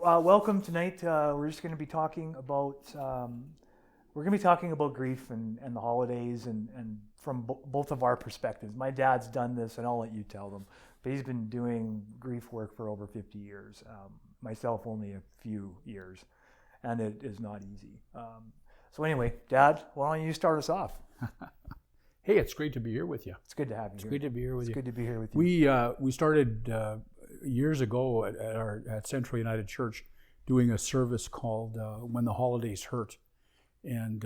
welcome tonight. We're just going to be talking about grief and the holidays and from both of our perspectives. My dad's done this, and I'll let you tell them. But he's been doing grief work for over 50 years. Myself, only a few years, and it is not easy. So anyway, Dad, why don't you start us off? Hey, it's great to be here with you. It's good to have you. It's great to be here with you. It's good to be here with you. We started years ago at Central United Church doing a service called When the Holidays Hurt, and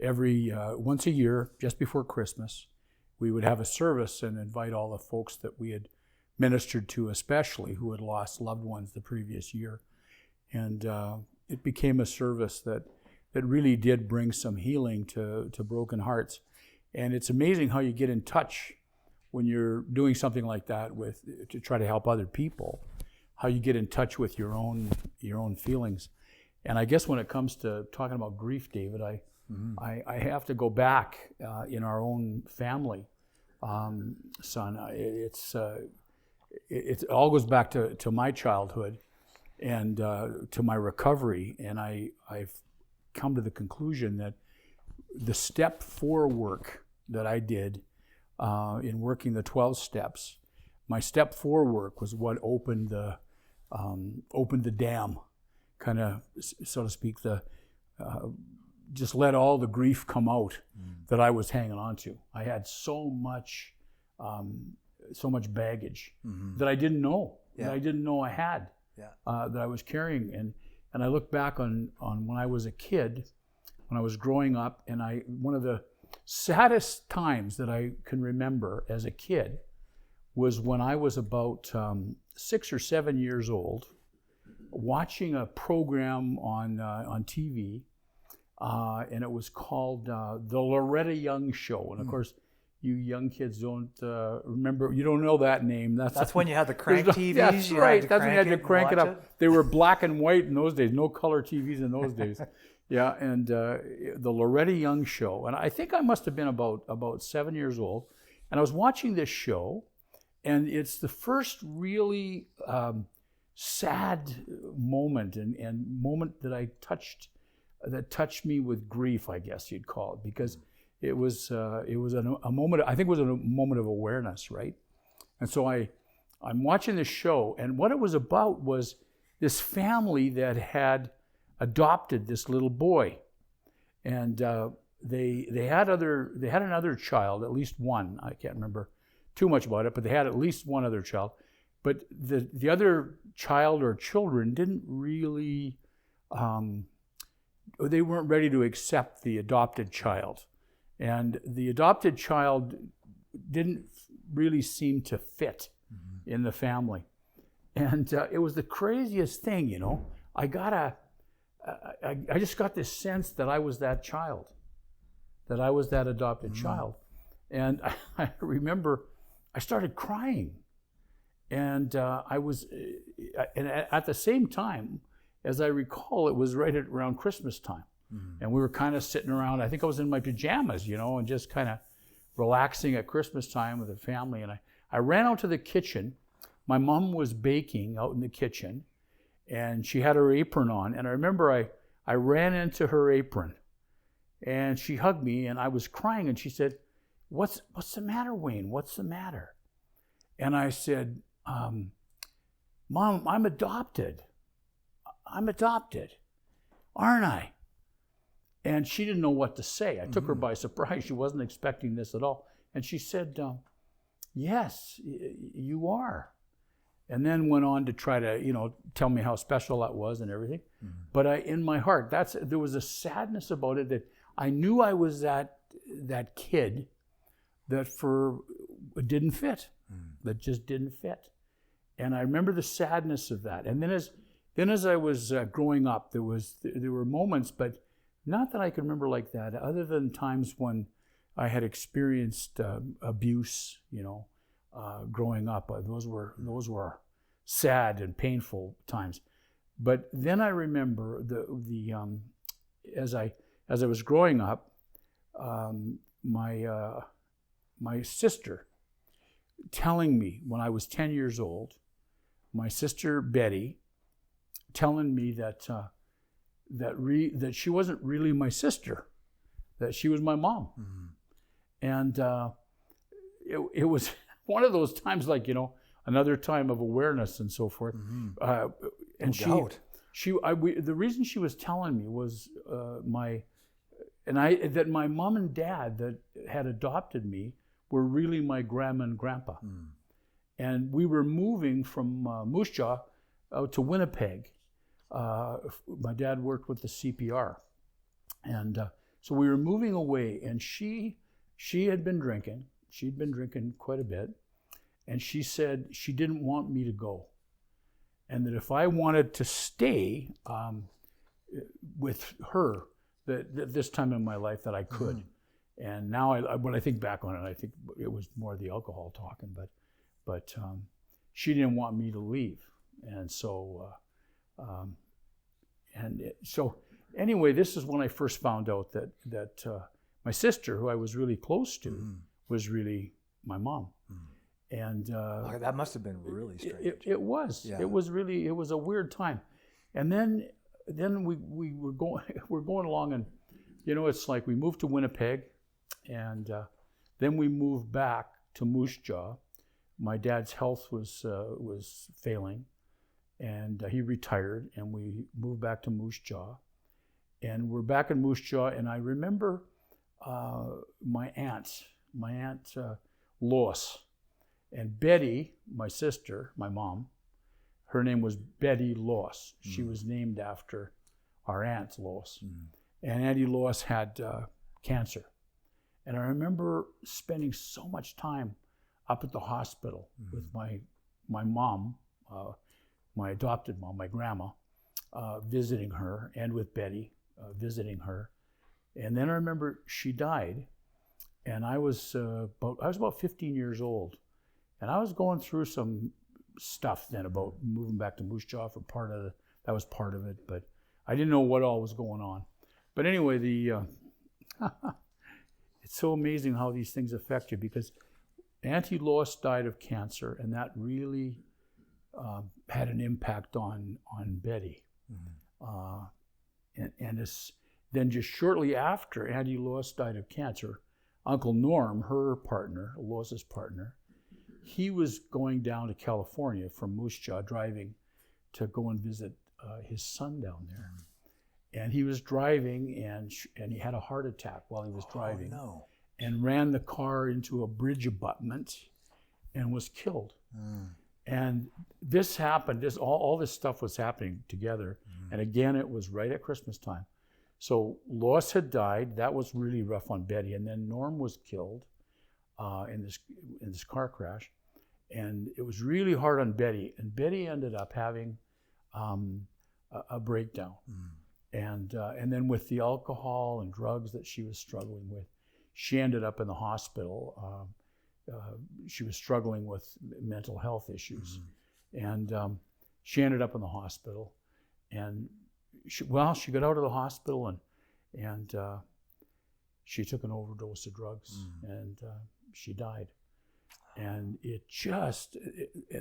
every once a year, just before Christmas, we would have a service and invite all the folks that we had ministered to, especially who had lost loved ones the previous year, and it became a service that really did bring some healing to broken hearts. And it's amazing how you get in touch when you're doing something like that to try to help other people, how you get in touch with your own feelings. And I guess when it comes to talking about grief, David, I have to go back in our own family, son. It all goes back to my childhood and to my recovery. And I've come to the conclusion that the step 4 work that I did in working the 12 steps, my step 4 work was what opened the dam, kind of, so to speak, just let all the grief come out that I was hanging on to. I had so much baggage that I didn't know, that I didn't know I had, that I was carrying. And I look back on when I was a kid, when I was growing up, and one of the saddest times that I can remember as a kid was when I was about 6 or 7 years old, watching a program on TV, and it was called The Loretta Young Show. And of course, you young kids don't remember, you don't know that name. That's when you had the crank TVs. That's right, that's when you had to crank it up. They were black and white in those days, no color TVs in those days. Yeah, and the Loretta Young Show. And I think I must have been about 7 years old. And I was watching this show, and it's the first really sad moment and moment that touched me with grief, I guess you'd call it, because it was a moment, I think it was a moment of awareness, right? And so I'm watching this show, and what it was about was this family that had adopted this little boy, and they had another child, at least one. I can't remember too much about it, but they had at least one other child. But the other child or children didn't really, they weren't ready to accept the adopted child, and the adopted child didn't really seem to fit in the family, and it was the craziest thing, you know. I just got this sense that I was that child, that I was that adopted child. And I remember I started crying. And and at the same time, as I recall, it was right around Christmas time. And we were kind of sitting around, I think I was in my pajamas, you know, and just kind of relaxing at Christmas time with the family. And I ran out to the kitchen. My mom was baking out in the kitchen, and she had her apron on. And I remember I ran into her apron, and she hugged me, and I was crying, and she said, what's the matter, Wayne? What's the matter? And I said, Mom, I'm adopted. I'm adopted, aren't I? And she didn't know what to say. I took her by surprise. She wasn't expecting this at all. And she said, yes, you are. And then went on to try to, you know, tell me how special that was and everything. But in my heart, there was a sadness about it, that I knew I was that kid that didn't fit, that just didn't fit. And I remember the sadness of that. And then as I was growing up, there were moments, but not that I can remember like that, other than times when I had experienced abuse, you know, growing up. Those were sad and painful times. But then I remember as I was growing up, my sister telling me when I was 10 years old, my sister Betty telling me that that she wasn't really my sister, that she was my mom. And it was one of those times, like, another time of awareness and so forth. And the reason she was telling me was that my mom and dad that had adopted me were really my grandma and grandpa. And we were moving from Moose Jaw out to Winnipeg. My dad worked with the CPR. And so we were moving away, and she had been drinking. She'd been drinking quite a bit. And she said she didn't want me to go. And that if I wanted to stay with her, that this time in my life that I could. And now when I think back on it, I think it was more the alcohol talking, but she didn't want me to leave. And so, so anyway, this is when I first found out that my sister, who I was really close to, was really my mom. And that must have been really strange. It was. Yeah. It was a weird time. And then we were going along, and it's like we moved to Winnipeg, and then we moved back to Moose Jaw. My dad's health was failing, and he retired, and we moved back to Moose Jaw. And we're back in Moose Jaw, and I remember my aunt Lois, and Betty, my sister, my mom, her name was Betty Lois. She was named after our aunt Lois. And Auntie Lois had cancer. And I remember spending so much time up at the hospital with my mom, my adopted mom, my grandma, visiting her, and with Betty, visiting her. And then I remember she died, and I was about 15 years old. And I was going through some stuff then about moving back to Moose Jaw for that was part of it, but I didn't know what all was going on. But anyway, it's so amazing how these things affect you, because Auntie Lois died of cancer, and that really had an impact on Betty. Then just shortly after Auntie Lois died of cancer, Uncle Norm, her partner, Lois's partner, he was going down to California from Moose Jaw, driving to go and visit his son down there. And he was driving, and he had a heart attack while he was driving. Oh, no. And ran the car into a bridge abutment and was killed. And this happened, all this stuff was happening together. And again, it was right at Christmas time. So Lois had died. That was really rough on Betty. And then Norm was killed in this car crash. And it was really hard on Betty. And Betty ended up having a breakdown. And then with the alcohol and drugs that she was struggling with, she ended up in the hospital. She was struggling with mental health issues. And she ended up in the hospital. And she got out of the hospital, and she took an overdose of drugs, and she died. And it just,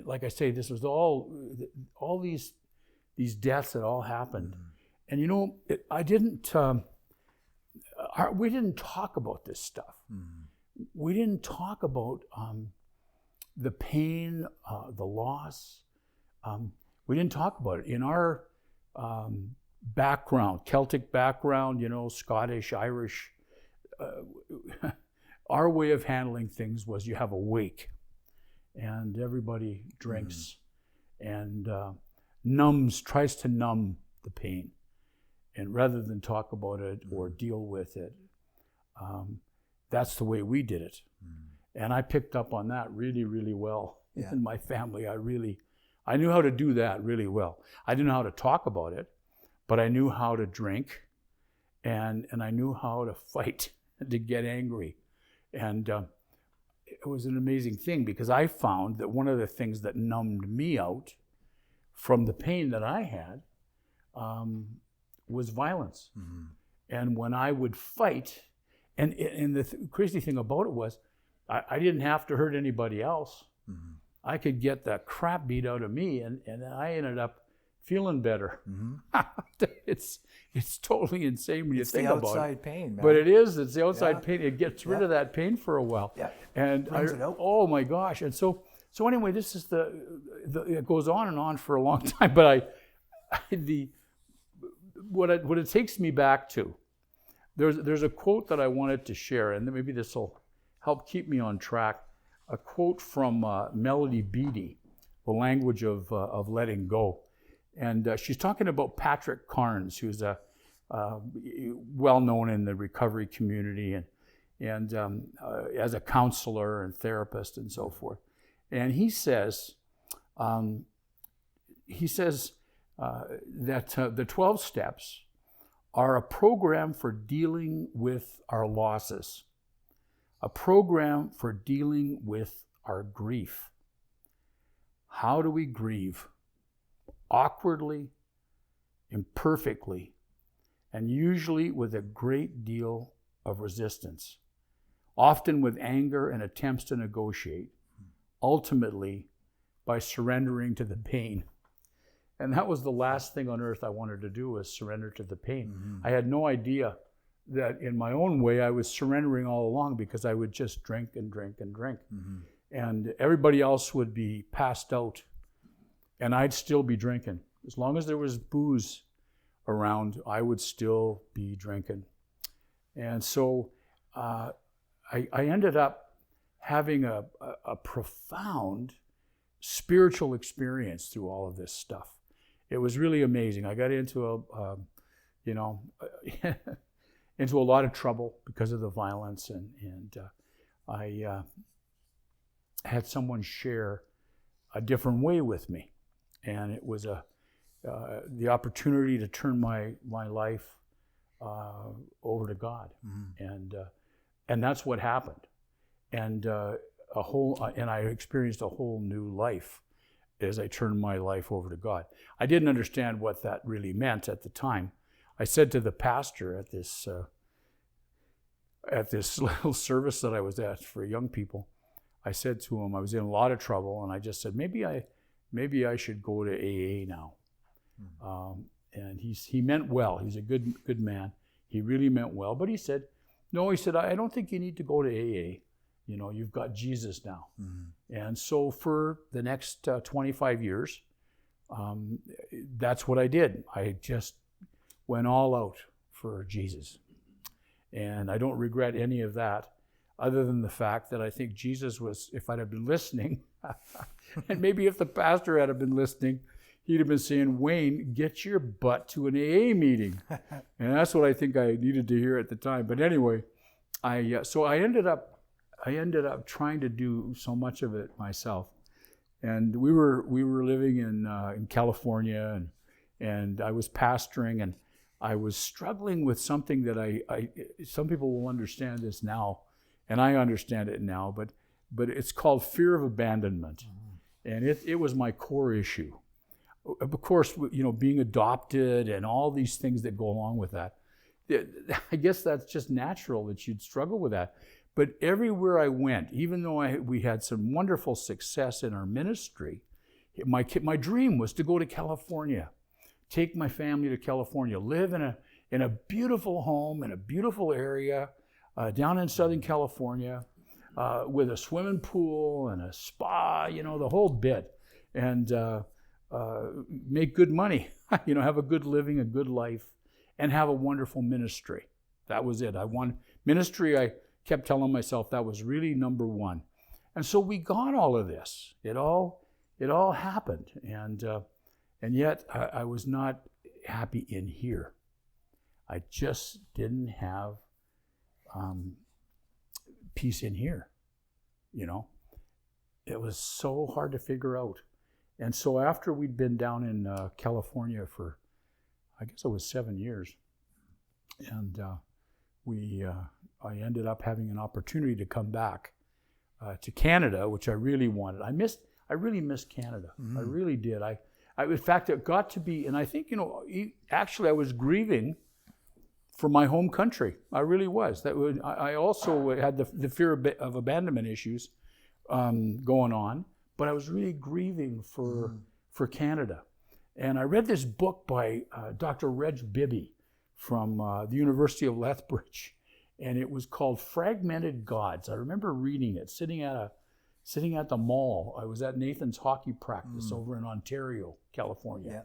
like I say, this was all these deaths that all happened. And we didn't talk about this stuff. We didn't talk about the pain, the loss. We didn't talk about it. In our background, Celtic background, Scottish, Irish, our way of handling things was you have a wake, and everybody drinks and tries to numb the pain. And rather than talk about it or deal with it, that's the way we did it. And I picked up on that really, really well in my family. I knew how to do that really well. I didn't know how to talk about it, but I knew how to drink, and I knew how to fight, to get angry. And it was an amazing thing, because I found that one of the things that numbed me out from the pain that I had was violence. And when I would fight, and the crazy thing about it was, I didn't have to hurt anybody else. I could get the crap beat out of me, and I ended up feeling better. It's totally insane when you It's think the about it. outside pain, man. But it's the outside Yeah. pain. It gets rid Yeah. of that pain for a while. Yeah. And Brings it out. oh my gosh. And so anyway, this is it goes on and on for a long time. But what it takes me back to, there's a quote that I wanted to share, and maybe this will help keep me on track. A quote from Melody Beattie, The Language of Letting Go. And she's talking about Patrick Carnes, who's well known in the recovery community and as a counselor and therapist and so forth. And he says that the 12 steps are a program for dealing with our losses, a program for dealing with our grief. How do we grieve? Awkwardly, imperfectly, and usually with a great deal of resistance, often with anger and attempts to negotiate, ultimately by surrendering to the pain. And that was the last thing on earth I wanted to do, was surrender to the pain. Mm-hmm. I had no idea that in my own way I was surrendering all along, because I would just drink and drink and drink. Mm-hmm. And everybody else would be passed out, and I'd still be drinking. As long as there was booze around, I would still be drinking. And so I ended up having a profound spiritual experience through all of this stuff. It was really amazing. I got into into a lot of trouble because of the violence, and I had someone share a different way with me, and it was the opportunity to turn my life over to God, and that's what happened, and I experienced a whole new life as I turned my life over to God. I didn't understand what that really meant at the time. I said to the pastor at this little service that I was at for young people, I said to him, I was in a lot of trouble, and I just said, maybe I should go to AA now. And he meant well. He's a good man. He really meant well. But he said, no, he said, I don't think you need to go to AA. You know, you've got Jesus now. Mm-hmm. And so for the next 25 years, that's what I did. I just went all out for Jesus. And I don't regret any of that, other than the fact that I think Jesus was, if I'd have been listening, and maybe if the pastor had been listening, he'd have been saying, Wayne, get your butt to an AA meeting. And that's what I think I needed to hear at the time. But anyway, I ended up trying to do so much of it myself. And we were living in California, and I was pastoring, and I was struggling with something that some people will understand this now, and I understand it now, but it's called fear of abandonment. And it was my core issue. Of course, you know, being adopted and all these things that go along with that. I guess that's just natural that you'd struggle with that. But everywhere I went, even though we had some wonderful success in our ministry, my dream was to go to California, take my family to California, live in a beautiful home in a beautiful area down in Southern California, with a swimming pool and a spa, you know, the whole bit, and make good money, you know, have a good living, a good life, and have a wonderful ministry. That was it. Ministry. I kept telling myself that was really number one. And so we got all of this. It all happened. And yet I was not happy in here. I just didn't have peace in here, you know. It was so hard to figure out. And so after we'd been down in California for, I guess it was 7 years, and I ended up having an opportunity to come back to Canada, which I really wanted. I really missed Canada. Mm-hmm. I really did. In fact, it got to be, and I think, you know, actually I was grieving for my home country. I really was. I also had the fear of abandonment issues going on, but I was really grieving for Canada. And I read this book by Dr. Reg Bibby from the University of Lethbridge, and it was called Fragmented Gods. I remember reading it, sitting at the mall. I was at Nathan's hockey practice over in Ontario, California.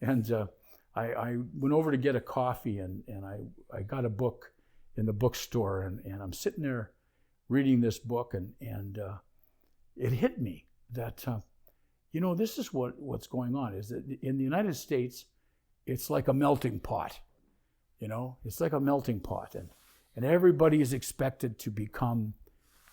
Yeah. And I went over to get a coffee, and I got a book in the bookstore, and I'm sitting there reading this book, and it hit me that, this is what's going on, is that in the United States, it's like a melting pot. It's like a melting pot, and everybody is expected to become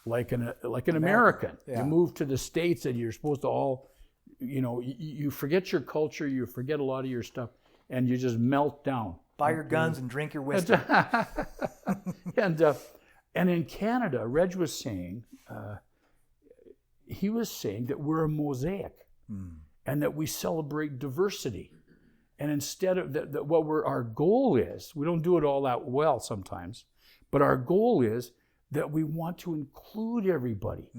like an American. Yeah. You move to the States, and you're supposed to all, you forget your culture, you forget a lot of your stuff, and you just melt down. Buy your guns and drink your whiskey. And in Canada, Reg was saying, that we're a mosaic, and that we celebrate diversity. And instead of that, our goal is, we don't do it all that well sometimes, but our goal is that we want to include everybody.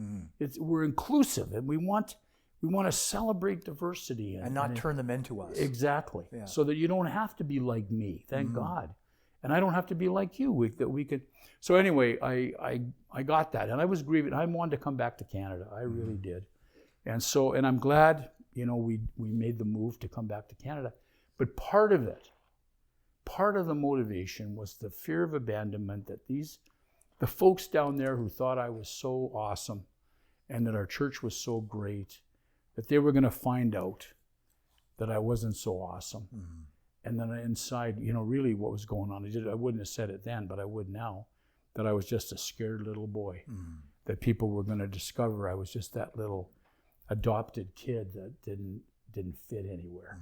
We're inclusive, and we want to celebrate diversity and not turn them into us. Exactly. Yeah. So that you don't have to be like me, thank God. And I don't have to be like you. That we could. So anyway, I got that, and I was grieving. I wanted to come back to Canada. I really did. And I'm glad, we made the move to come back to Canada. But part of the motivation was the fear of abandonment, that the folks down there who thought I was so awesome and that our church was so great, that they were going to find out that I wasn't so awesome. And then inside, really what was going on, I wouldn't have said it then, but I would now, that I was just a scared little boy, that people were going to discover I was just that little adopted kid that didn't fit anywhere,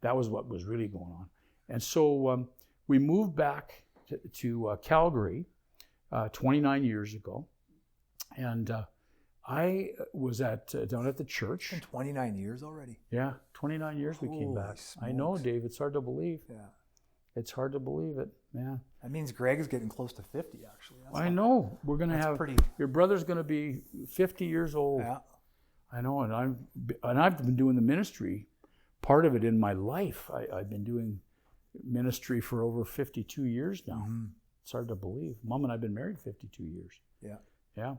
That was what was really going on. And so we moved back to Calgary 29 years ago, and I was down at the church. It's been 29 years already. Yeah, 29 years we came back. Smokes. I know, Dave, it's hard to believe. Yeah. It's hard to believe it, man. That means Greg is getting close to 50, actually. I know. We're going to have, your brother's going to be 50 years old. Yeah. I know, and I've been doing the ministry, part of it in my life. I've been doing ministry for over 52 years now. It's hard to believe. Mom and I have been married 52 years. Yeah. Yeah.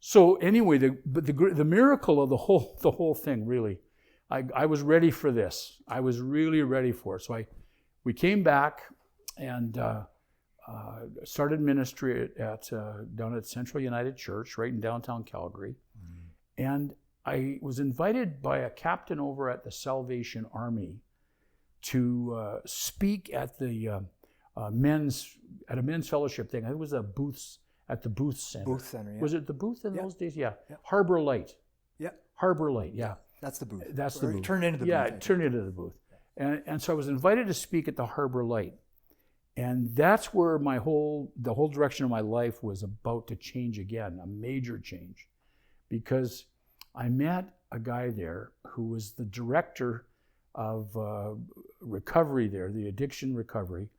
So anyway, the miracle of the whole thing, really, I was ready for this. I was really ready for it. So we came back and started ministry down at Central United Church, right in downtown Calgary. And I was invited by a captain over at the Salvation Army to speak at the men's fellowship thing. I think it was at the Booth Center. Booth Center, yeah. Was it the Booth in those days? Yeah. Yeah. Harbor Light. Yeah. Harbor Light, yeah. That's the booth. That's the booth. It turned into the booth. Yeah, it turned into the booth. And so I was invited to speak at the Harbor Light. And that's where the whole direction of my life was about to change again, a major change. Because I met a guy there who was the director of recovery there, the addiction recovery.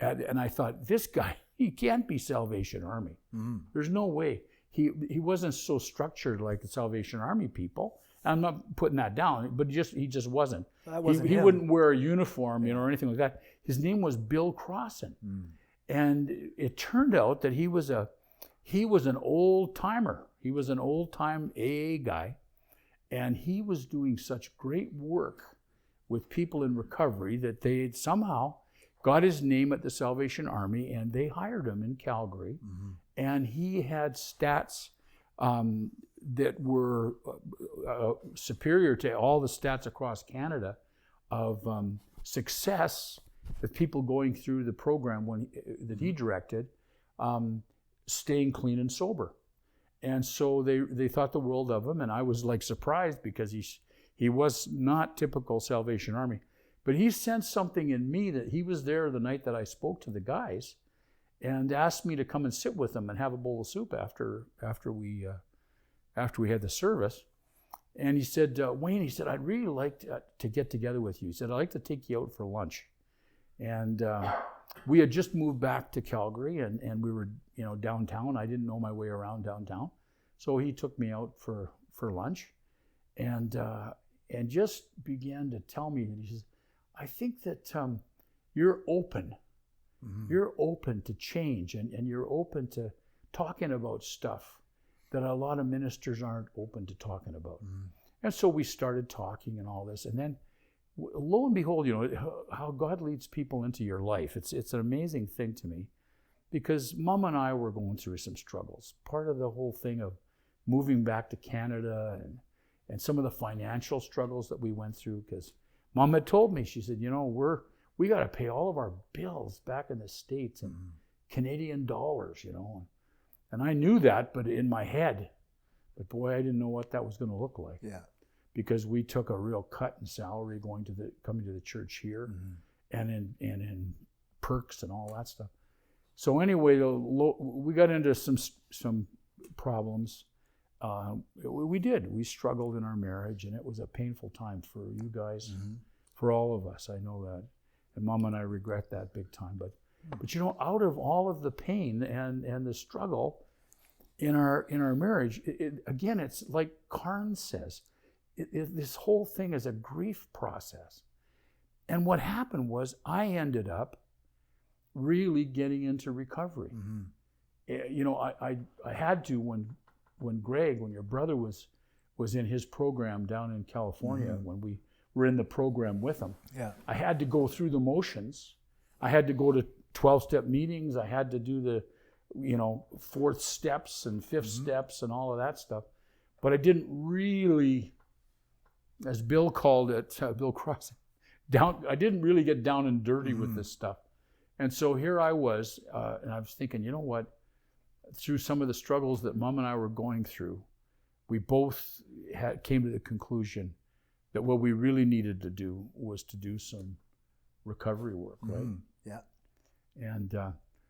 And I thought, this guy, he can't be Salvation Army. There's no way. He wasn't so structured like the Salvation Army people. I'm not putting that down, but he just wasn't. He wouldn't wear a uniform, or anything like that. His name was Bill Crossan. And it turned out that he was an old timer. He was an old time AA guy. And he was doing such great work with people in recovery that they had somehow got his name at the Salvation Army, and they hired him in Calgary. And he had stats that were superior to all the stats across Canada of success with people going through the program that he directed, staying clean and sober. And so they thought the world of him, and I was like surprised because he was not typical Salvation Army. But he sensed something in me that he was there the night that I spoke to the guys and asked me to come and sit with him and have a bowl of soup after we had the service. And he said, Wayne, he said, I'd really like to get together with you. He said, I'd like to take you out for lunch. And we had just moved back to Calgary, and we were downtown. I didn't know my way around downtown. So he took me out for lunch. And and just began to tell me, he says, I think that you're open. You're open to change, and you're open to talking about stuff that a lot of ministers aren't open to talking about. And so we started talking and all this, and then lo and behold, how God leads people into your life. It's an amazing thing to me, because Mom and I were going through some struggles. Part of the whole thing of moving back to Canada and some of the financial struggles that we went through, because Mom had told me, she said, we got to pay all of our bills back in the States in Canadian dollars, And I knew that, but in my head, but boy, I didn't know what that was going to look like. Yeah. Because we took a real cut in salary coming to the church here, and in perks and all that stuff. So anyway, we got into some problems. We struggled in our marriage, and it was a painful time for you guys, for all of us. I know that, and Mom and I regret that big time. But out of all of the pain and the struggle in our marriage, again, it's like Karn says, this whole thing is a grief process. And what happened was I ended up really getting into recovery. I had to when Greg, when your brother was in his program down in California, when we were in the program with him, I had to go through the motions. I had to go to 12-step meetings. I had to do the, 4th steps and 5th steps and all of that stuff. But I didn't really, as Bill called it, Bill Cross, I didn't really get down and dirty with this stuff. And so here I was, and I was thinking, you know what? Through some of the struggles that Mom and I were going through, we both came to the conclusion that what we really needed to do was to do some recovery work, right? Yeah. And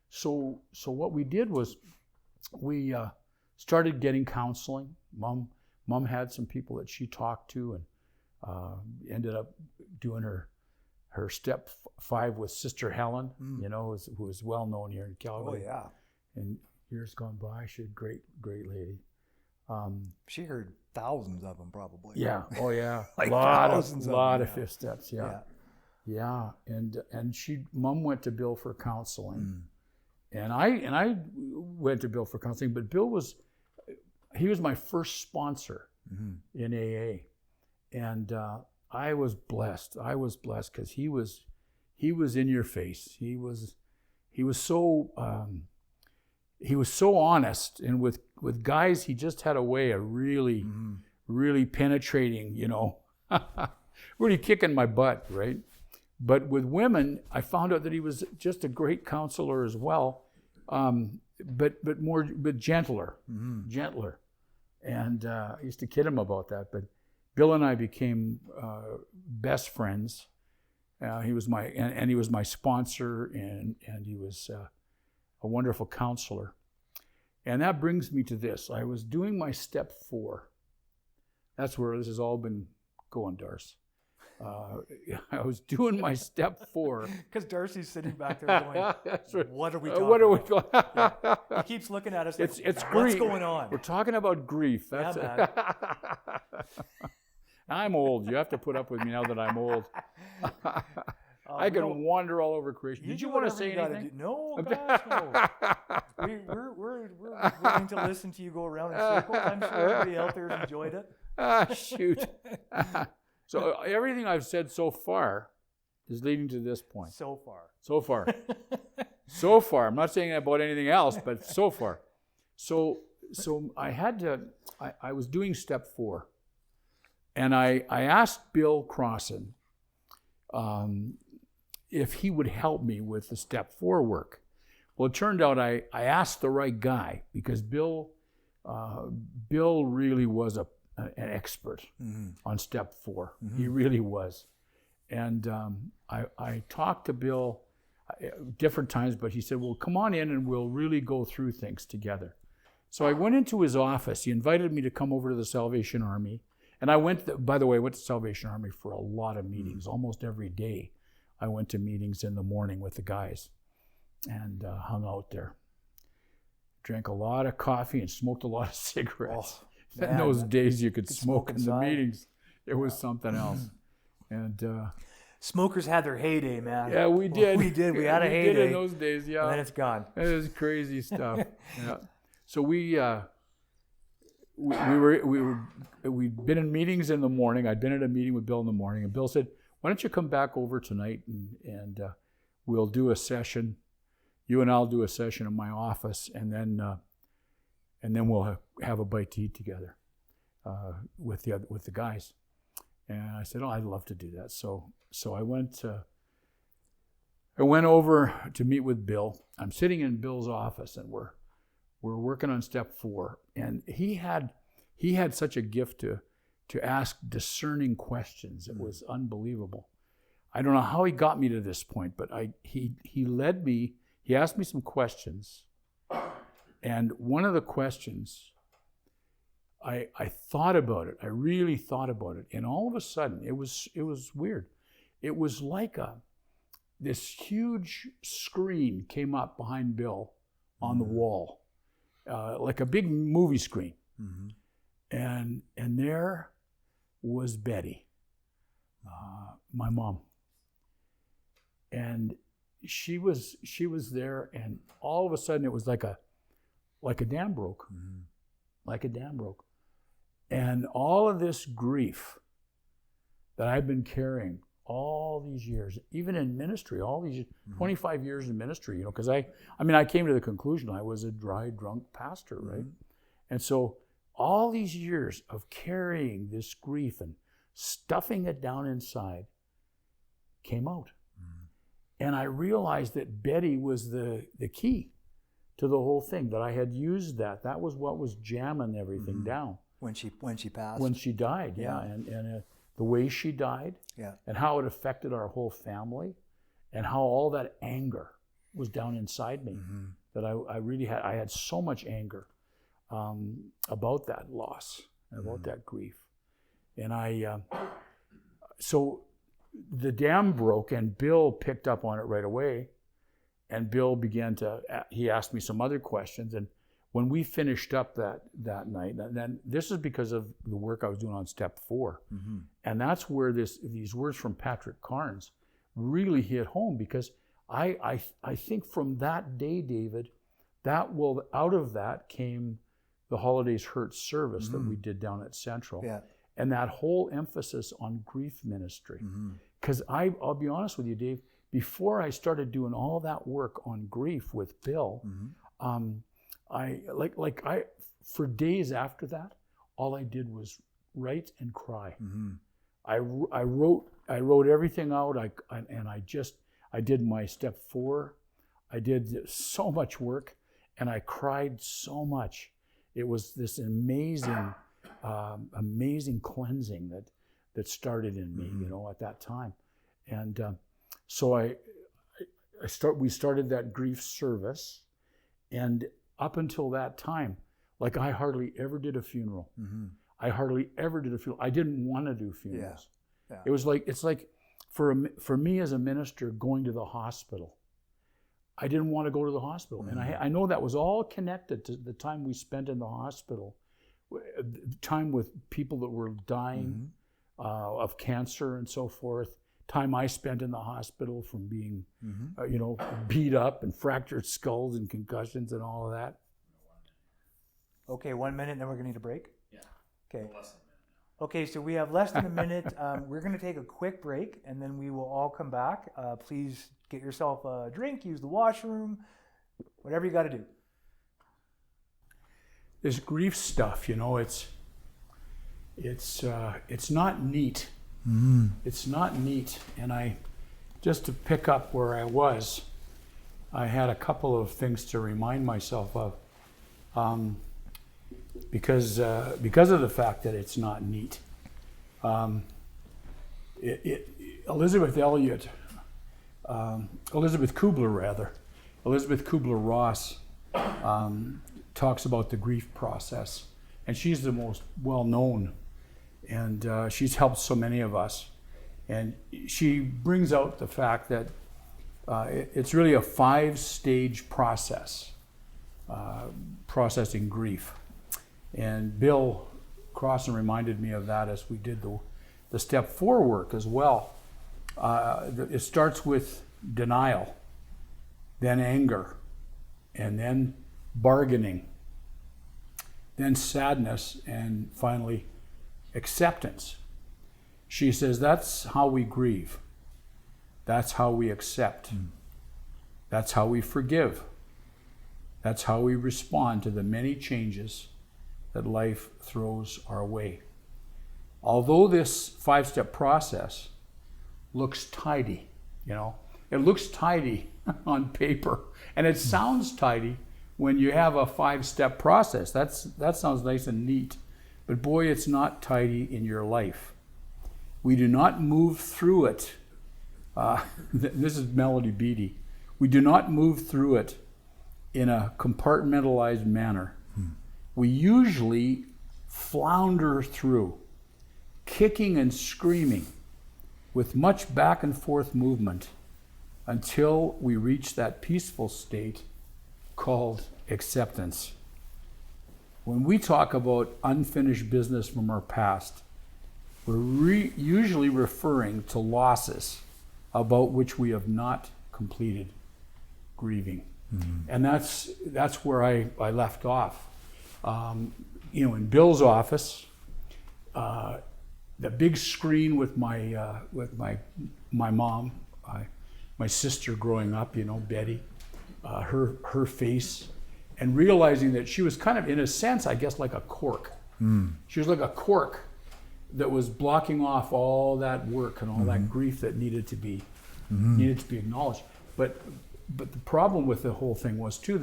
so what we did was we started getting counseling. Mom had some people that she talked to, and ended up doing her step 5 with Sister Helen, who was well known here in Calgary. Oh yeah. And years gone by, she's a great lady. She heard thousands of them probably. Yeah. Oh yeah. Like a lot of thousands of 5th steps. Yeah. Yeah. And Mom went to Bill for counseling, and I went to Bill for counseling. But Bill was my first sponsor in AA, and I was blessed. Because he was in your face. He was so honest, and with guys, he just had a way of really, really penetrating, really kicking my butt, right? But with women, I found out that he was just a great counselor as well, but gentler. And I used to kid him about that. But Bill and I became best friends. He was my sponsor, and he was a wonderful counselor. And that brings me to this. I was doing my step 4. That's where this has all been going, Darce. I was doing my step 4. Because Darcy's sitting back there going, what are we talking about? Yeah. He keeps looking at us like, it's what's grief. going on? We're talking about grief. That's man. I'm old. You have to put up with me now that I'm old. I can wander all over creation. Did you want to say anything? No, gosh, no. We're willing to listen to you go around in circles. I'm sure everybody out there has enjoyed it. Shoot. So everything I've said so far is leading to this point. So far. So far. I'm not saying about anything else, but so far. So I was doing step 4. And I asked Bill Crossan if he would help me with the step 4 work. Well, it turned out I asked the right guy, because Bill really was an expert on step 4. He really was. And I talked to Bill different times, but he said, well, come on in and we'll really go through things together. So I went into his office. He invited me to come over to the Salvation Army. And I went to Salvation Army for a lot of meetings. Almost every day I went to meetings in the morning with the guys and hung out there. Drank a lot of coffee and smoked a lot of cigarettes. In those days you could smoke in the meetings. It was something else. And Smokers had their heyday, man. yeah, we did. We did. We had a we heyday. did in those days, yeah. And then it's gone. It was crazy stuff. Yeah. So we'd been in meetings in the morning. I'd been at a meeting with Bill in the morning, and Bill said, "Why don't you come back over tonight and we'll do a session. You and I'll do a session in my office, and then we'll have a bite to eat together with the guys." And I said, "Oh, I'd love to do that." So I went over to meet with Bill. I'm sitting in Bill's office, and we're working on step 4. And he had such a gift to ask discerning questions. It was unbelievable. I don't know how he got me to this point, but he led me. He asked me some questions, and one of the questions, I thought about it. I really thought about it, and all of a sudden, it was weird. It was like this huge screen came up behind Bill on the wall, like a big movie screen, and there was Betty, my mom, and she was there, and all of a sudden it was like a dam broke, like a dam broke. And all of this grief that I've been carrying all these years, even in ministry, all these 25 years in ministry, because I came to the conclusion I was a dry, drunk pastor, right? And so all these years of carrying this grief and stuffing it down inside came out. And I realized that Betty was the key to the whole thing, that I had used that. That was what was jamming everything down. When she passed. When she died, yeah. And the way she died, and how it affected our whole family, and how all that anger was down inside me. That I had so much anger about that loss, about that grief. And so the dam broke, and Bill picked up on it right away. And Bill he asked me some other questions. And when we finished up that night, then this is because of the work I was doing on step 4. And that's where these words from Patrick Carnes really hit home, because I think from that day, David, out of that came the Holidays Hurt service that we did down at Central. Yeah. And that whole emphasis on grief ministry. Because I'll be honest with you, Dave, before I started doing all that work on grief with Bill, for days after that, all I did was write and cry. I wrote everything out. I did my step 4. I did so much work, and I cried so much. It was this amazing cleansing that started in me, at that time. And so we started that grief service, and up until that time, I hardly ever did a funeral. I hardly ever did a funeral. I didn't want to do funerals. Yeah. It's like for me as a minister going to the hospital. I didn't want to go to the hospital, and I know that was all connected to the time we spent in the hospital, time with people that were dying of cancer and so forth. Time I spent in the hospital from being, beat up and fractured skulls and concussions and all of that. Okay, 1 minute, and then we're going to need a break? Yeah. Okay. Less than a minute now. Okay, so we have less than a minute. We're going to take a quick break, and then we will all come back. Please get yourself a drink, use the washroom, whatever you got to do. This grief stuff, it's not neat. It's not neat. And just to pick up where I was, I had a couple of things to remind myself of, because of the fact that it's not neat. Elizabeth Kubler-Ross talks about the grief process, and she's the most well-known, and she's helped so many of us. And she brings out the fact that it's really a 5-stage process, processing grief. And Bill Crossan reminded me of that as we did the step 4 work as well. It starts with denial, then anger, and then bargaining, then sadness, and finally acceptance. She says that's how we grieve. That's how we accept. That's how we forgive. That's how we respond to the many changes that life throws our way. Although this 5-step process looks tidy, it looks tidy on paper, and it sounds tidy when you have a 5-step process. That sounds nice and neat, but boy, it's not tidy in your life. We do not move through it. This is Melody Beattie. We do not move through it in a compartmentalized manner. We usually flounder through, kicking and screaming with much back and forth movement until we reach that peaceful state called acceptance. When we talk about unfinished business from our past, we're usually referring to losses about which we have not completed grieving. And that's where I left off. In Bill's office, the big screen with my mom, my sister growing up, Betty, her face, and realizing that she was kind of, in a sense, I guess, like a cork. She was like a cork that was blocking off all that work and all that grief that needed to be acknowledged. But the problem with the whole thing was too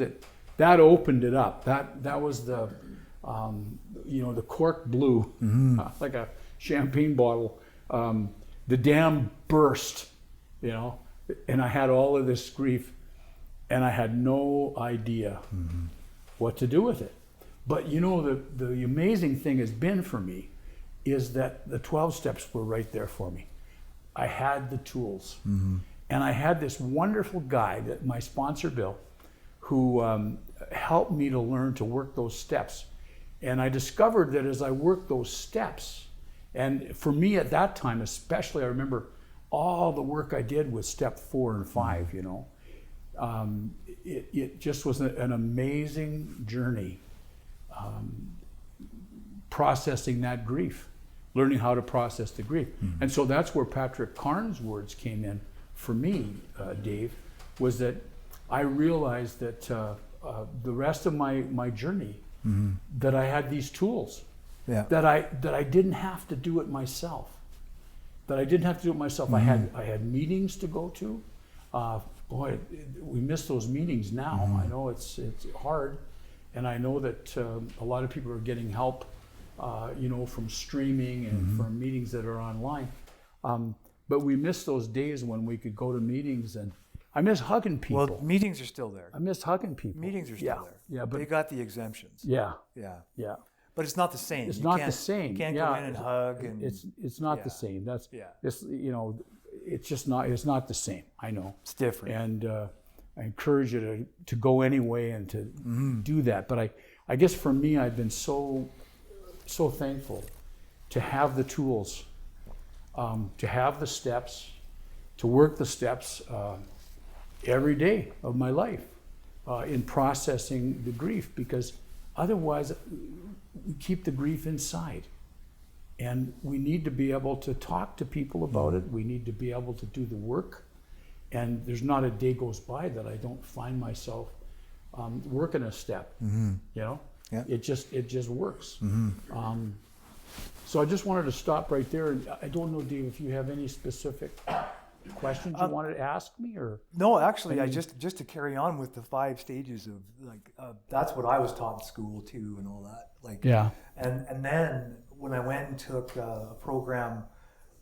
that opened it up. That was the the cork blew like a champagne bottle. The dam burst, and I had all of this grief, and I had no idea what to do with it. But the amazing thing has been for me is that the 12 steps were right there for me. I had the tools. And I had this wonderful guy, my sponsor, Bill, who helped me to learn to work those steps. And I discovered that as I worked those steps, and for me at that time especially, I remember all the work I did with step 4 and 5, it just was an amazing journey, processing that grief, learning how to process the grief. And so that's where Patrick Carnes' words came in for me, Dave, was that I realized that the rest of my journey, that I had these tools, that I didn't have to do it myself. I had meetings to go to. Boy, we miss those meetings now. I know it's hard, and I know that a lot of people are getting help, from streaming and from meetings that are online. But we miss those days when we could go to meetings, and I miss hugging people. Well, meetings are still there. I miss hugging people. Meetings are still there. Yeah, but they got the exemptions. Yeah. But it's not the same. It's not the same. You can't go in and hug, and it's not the same. That's it's it's just not. It's not the same. I know. It's different. And I encourage you to go anyway and to do that. But I guess for me, I've been so thankful to have the tools. To have the steps, to work the steps every day of my life in processing the grief, because otherwise we keep the grief inside. And we need to be able to talk to people about it. We need to be able to do the work. And there's not a day goes by that I don't find myself working a step. It just works. So I just wanted to stop right there. I don't know, Dave, if you have any specific questions you wanted to ask me, or no, actually, I just to carry on with the 5 stages of that's what I was taught in school too, and all that. And then when I went and took a program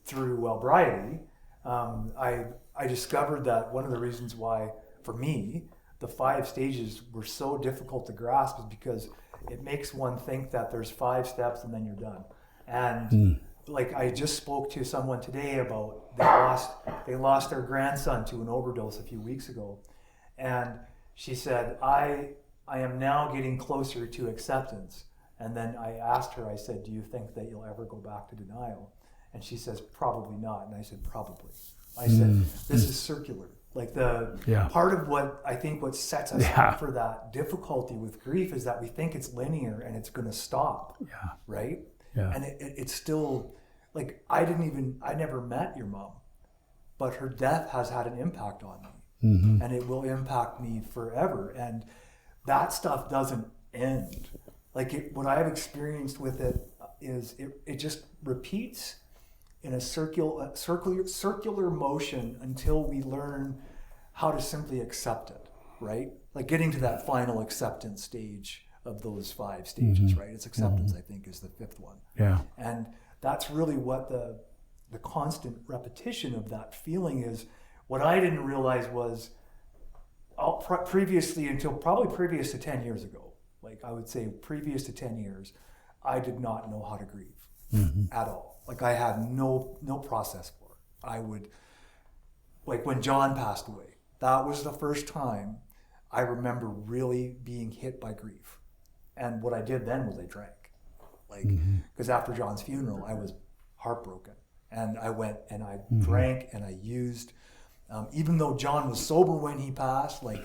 through Wellbriety, I discovered that one of the reasons why, for me, the 5 stages were so difficult to grasp is because it makes one think that there's 5 steps and then you're done. And I just spoke to someone today about they lost their grandson to an overdose a few weeks ago, and she said, I am now getting closer to acceptance. And then I asked her, I said, do you think that you'll ever go back to denial? And she says, probably not. And I said, probably. I said, this is circular. Like the part of what I think what sets us up for that difficulty with grief is that we think it's linear and it's going to stop. Yeah. Right. Yeah. And it's still like, I never met your mom, but her death has had an impact on me, and it will impact me forever. And that stuff doesn't end. Like what I've experienced with it is it just repeats in a circular motion until we learn how to simply accept it, right? Like getting to that final acceptance stage of those 5 stages, right? It's acceptance, I think, is the 5th one. Yeah. And that's really what the constant repetition of that feeling is. What I didn't realize was previous to 10 years ago, like I would say previous to 10 years, I did not know how to grieve at all. Like I had no process for it. I would, like when John passed away, that was the first time I remember really being hit by grief. And what I did then was I drank. Like, because after John's funeral, I was heartbroken. And I went and I drank and I used, even though John was sober when he passed, like,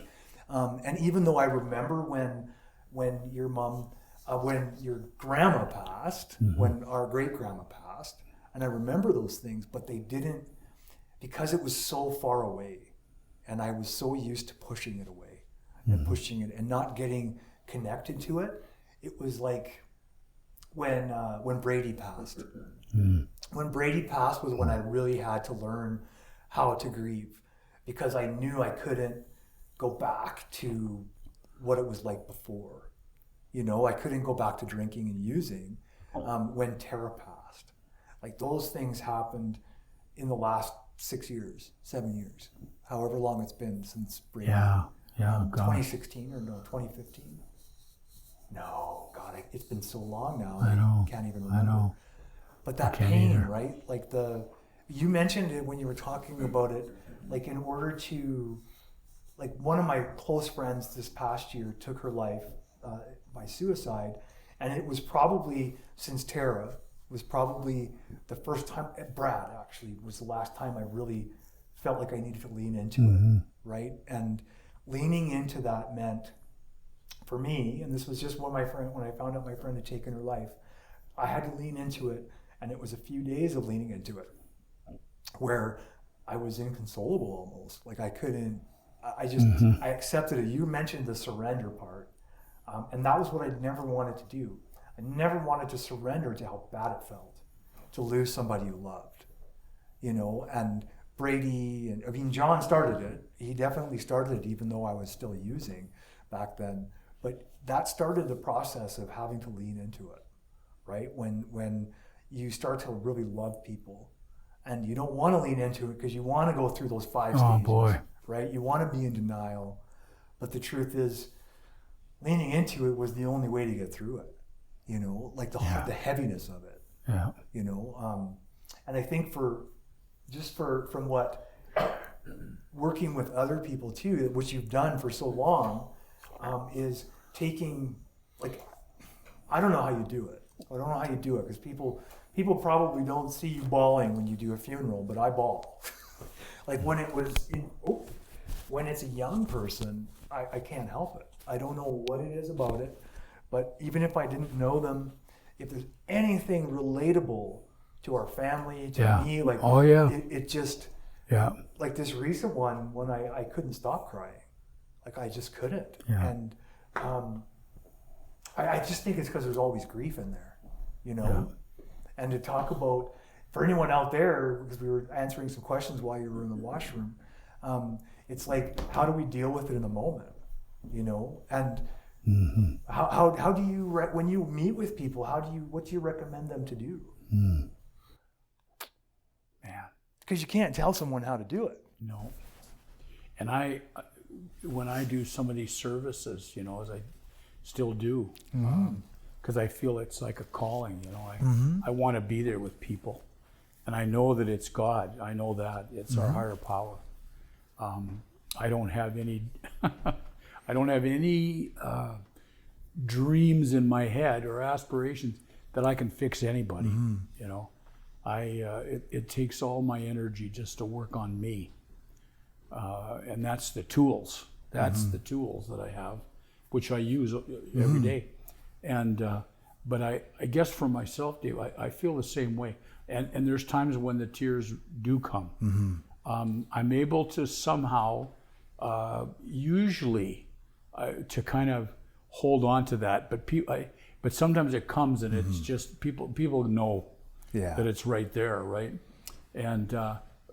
and even though I remember when your mom, when your grandma passed, when our great grandma passed, and I remember those things, but they didn't, because it was so far away, and I was so used to pushing it away and pushing it and not getting connected to it. It was like when Brady passed. When Brady passed was when I really had to learn how to grieve, because I knew I couldn't go back to what it was like before. You know, I couldn't go back to drinking and using when Tara passed. Like those things happened in the last 6 years, 7 years, however long it's been since Brady. Yeah, 2016 or no, 2015. No, God, it's been so long now. I know. I can't even remember. I know. But that pain, right? Like you mentioned it when you were talking about it, like in order to, like one of my close friends this past year took her life by suicide. And it was probably, since Tara, was probably the first time, Brad actually, was the last time I really felt like I needed to lean into it, right? And leaning into that meant, for me, and this was just when I found out my friend had taken her life, I had to lean into it, and it was a few days of leaning into it, where I was inconsolable almost. Like I couldn't, I accepted it. You mentioned the surrender part, and that was what I never wanted to do. I never wanted to surrender to how bad it felt to lose somebody you loved, you know. And Brady, and I mean, John started it. He definitely started it, even though I was still using back then. But that started the process of having to lean into it, right? When you start to really love people, and you don't want to lean into it because you want to go through those 5 stages. Oh boy! Right? You want to be in denial, but the truth is, leaning into it was the only way to get through it. You know, like the heaviness of it. Yeah. You know, and I think from what working with other people too, which you've done for so long, is taking, like, I don't know how you do it. I don't know how you do it, because people probably don't see you bawling when you do a funeral, but I bawl. Like when it's a young person, I can't help it. I don't know what it is about it. But even if I didn't know them, if there's anything relatable to our family, to me, like, it just, like this recent one, when I couldn't stop crying. Like I just couldn't. Yeah. And I just think it's because there's always grief in there, you know? Yeah. And to talk about, for anyone out there, because we were answering some questions while you were in the washroom, it's like, how do we deal with it in the moment, you know? And how do you, when you meet with people, what do you recommend them to do? Man, because you can't tell someone how to do it. No. And when I do some of these services, you know, as I still do, because I feel it's like a calling, you know, I want to be there with people. And I know that it's God. I know that it's our higher power. I don't have any dreams in my head or aspirations that I can fix anybody. You know, it takes all my energy just to work on me. And that's the tools. That's the tools that I have, which I use every day. And but I guess for myself, Dave, I feel the same way. And there's times when the tears do come. I'm able to somehow, usually, to kind of hold on to that. But sometimes it comes and it's just people know that it's right there, right? And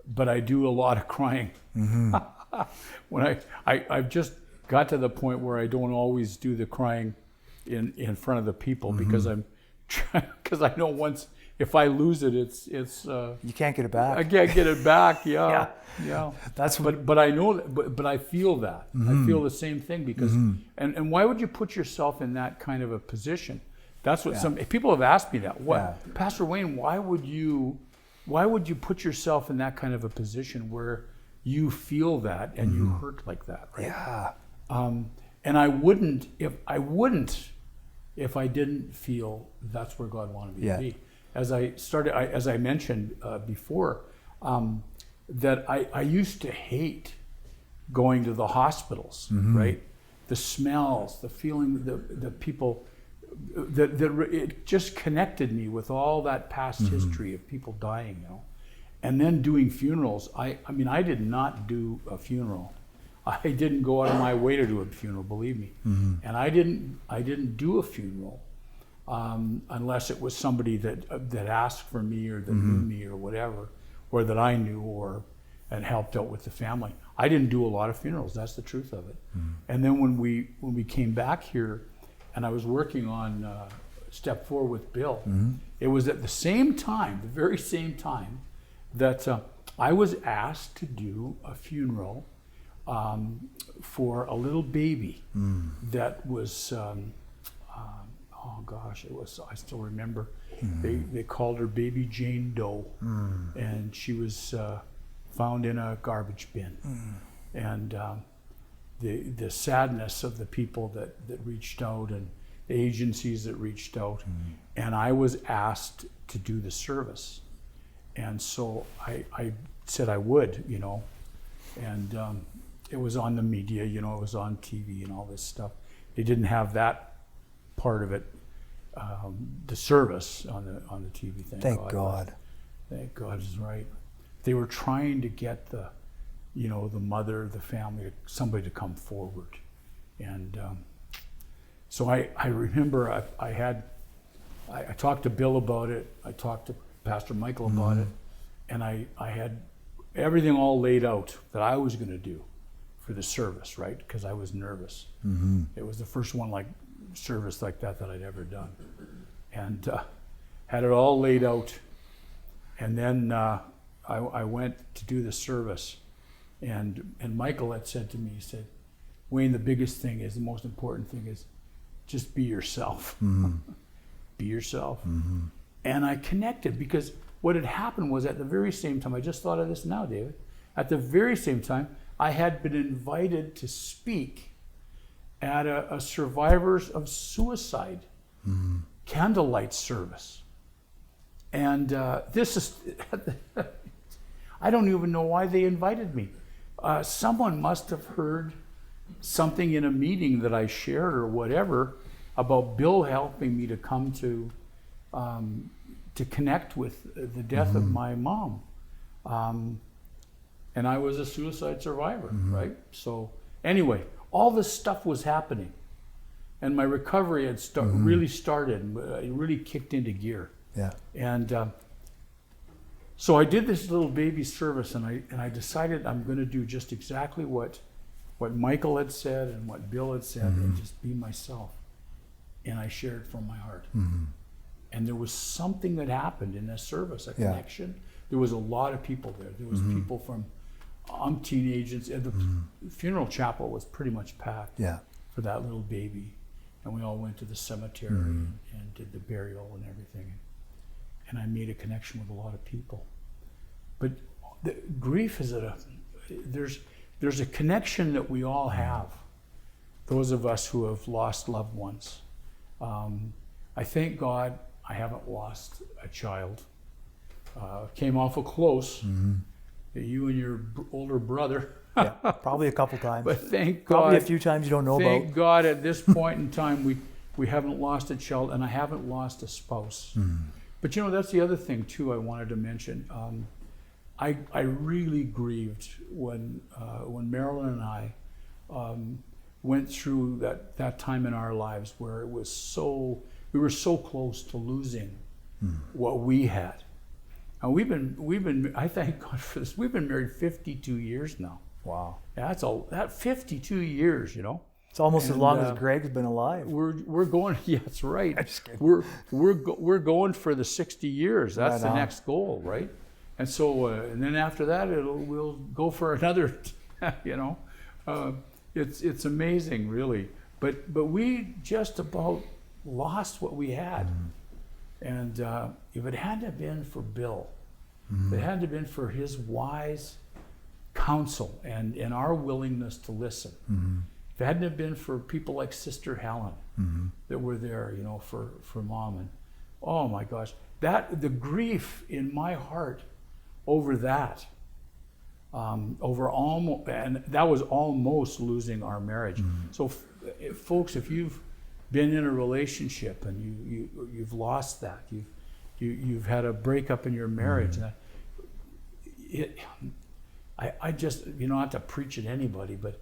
but I do a lot of crying. When I've just got to the point where I don't always do the crying in front of the people because I know once if I lose it, it's you can't get it back. I can't get it back. Yeah. That's what. But I know that. But I feel that. I feel the same thing because and why would you put yourself in that kind of a position? That's what some people have asked me that. What, Pastor Wayne? Why would you put yourself in that kind of a position where you feel that and you hurt like that? Right? Yeah. And I wouldn't if I didn't feel that's where God wanted me to be. As I mentioned before, that I used to hate going to the hospitals, right? The smells, the feeling, the people, it just connected me with all that past history of people dying, you know. And then doing funerals, I mean, I did not do a funeral. I didn't go out of my way to do a funeral, believe me. And I didn't do a funeral unless it was somebody that asked for me or that knew me or whatever, or that I knew and helped out with the family. I didn't do a lot of funerals. That's the truth of it. And then when we came back here, and I was working on Step 4 with Bill, it was at the same time, the very same time, that I was asked to do a funeral for a little baby that was, oh gosh, I still remember. They called her Baby Jane Doe, and she was found in a garbage bin. And the sadness of the people that reached out and the agencies that reached out, and I was asked to do the service. And so I said I would, you know, and it was on the media, you know, it was on TV and all this stuff. They didn't have that part of it, the service on the TV thing. Thank God. Thank God is right. They were trying to get the mother, the family, somebody to come forward. And so I remember I talked to Bill about it. I talked to Pastor Michael about it. And I had everything all laid out that I was going to do for the service, right? Because I was nervous. It was the first one service like that I'd ever done. And had it all laid out. And then I went to do the service. And Michael had said to me, he said, Wayne, the most important thing is just be yourself. Be yourself. And I connected because what had happened was at the very same time, I just thought of this now, David, at the very same time, I had been invited to speak at a survivors of suicide candlelight service. And this is, I don't even know why they invited me. Someone must have heard something in a meeting that I shared or whatever about Bill helping me to come to connect with the death of my mom. And I was a suicide survivor, right? So anyway, all this stuff was happening. And my recovery had really started, it really kicked into gear. Yeah. And so I did this little baby service, and I decided I'm going to do just exactly what Michael had said and what Bill had said, and just be myself. And I shared from my heart. And there was something that happened in this service, a connection. There was a lot of people there. There was people from umpteen agents. And the funeral chapel was pretty much packed for that little baby. And we all went to the cemetery and did the burial and everything. And I made a connection with a lot of people. But the grief is there's a connection that we all have. Those of us who have lost loved ones. I thank God I haven't lost a child. Came awful close. You and your older brother. Yeah, probably a couple times. But thank Probably God. a few times you don't know Thank about. God at this point in time we haven't lost a child, and I haven't lost a spouse. But you know, that's the other thing too I wanted to mention. I really grieved when Marilyn and I went through that time in our lives where we were so close to losing what we had. And we've been I thank God for this. We've been married 52 years now. Wow. That's 52 years, you know. It's almost as And, long as Greg's been alive. We're going. Yeah, that's right. I'm just kidding. We're going for the 60 years. That's Right the on. next goal, right? And so, and then after that, we'll go for another. You know, it's amazing, really. But we just about lost what we had, and if it hadn't have been for Bill, if it hadn't have been for his wise counsel and our willingness to listen. If it hadn't have been for people like Sister Helen that were there, you know, for Mom, and oh my gosh, the grief in my heart over that, over almost, and that was almost losing our marriage. So, folks, if you've been in a relationship and you've lost that, you've had a breakup in your marriage, I just, you know, not to preach at anybody, but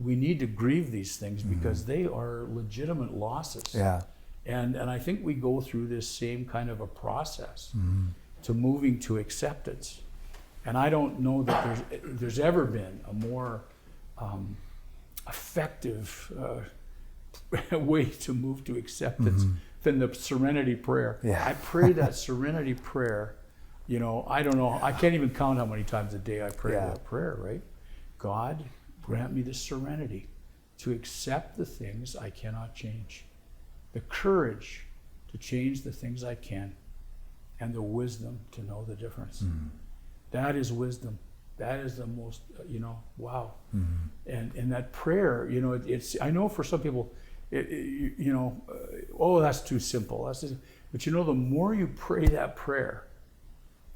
we need to grieve these things because they are legitimate losses. Yeah. And I think we go through this same kind of a process to moving to acceptance. And I don't know that there's ever been a more effective way to move to acceptance than the serenity prayer. Yeah. I pray that serenity prayer. You know, I don't know. I can't even count how many times a day I pray that prayer, right? God, grant me the serenity to accept the things I cannot change, the courage to change the things I can, and the wisdom to know the difference. That is wisdom. That is the most, you know, wow. And that prayer, you know, it's, I know for some people, you know, oh, that's too simple. But you know, the more you pray that prayer,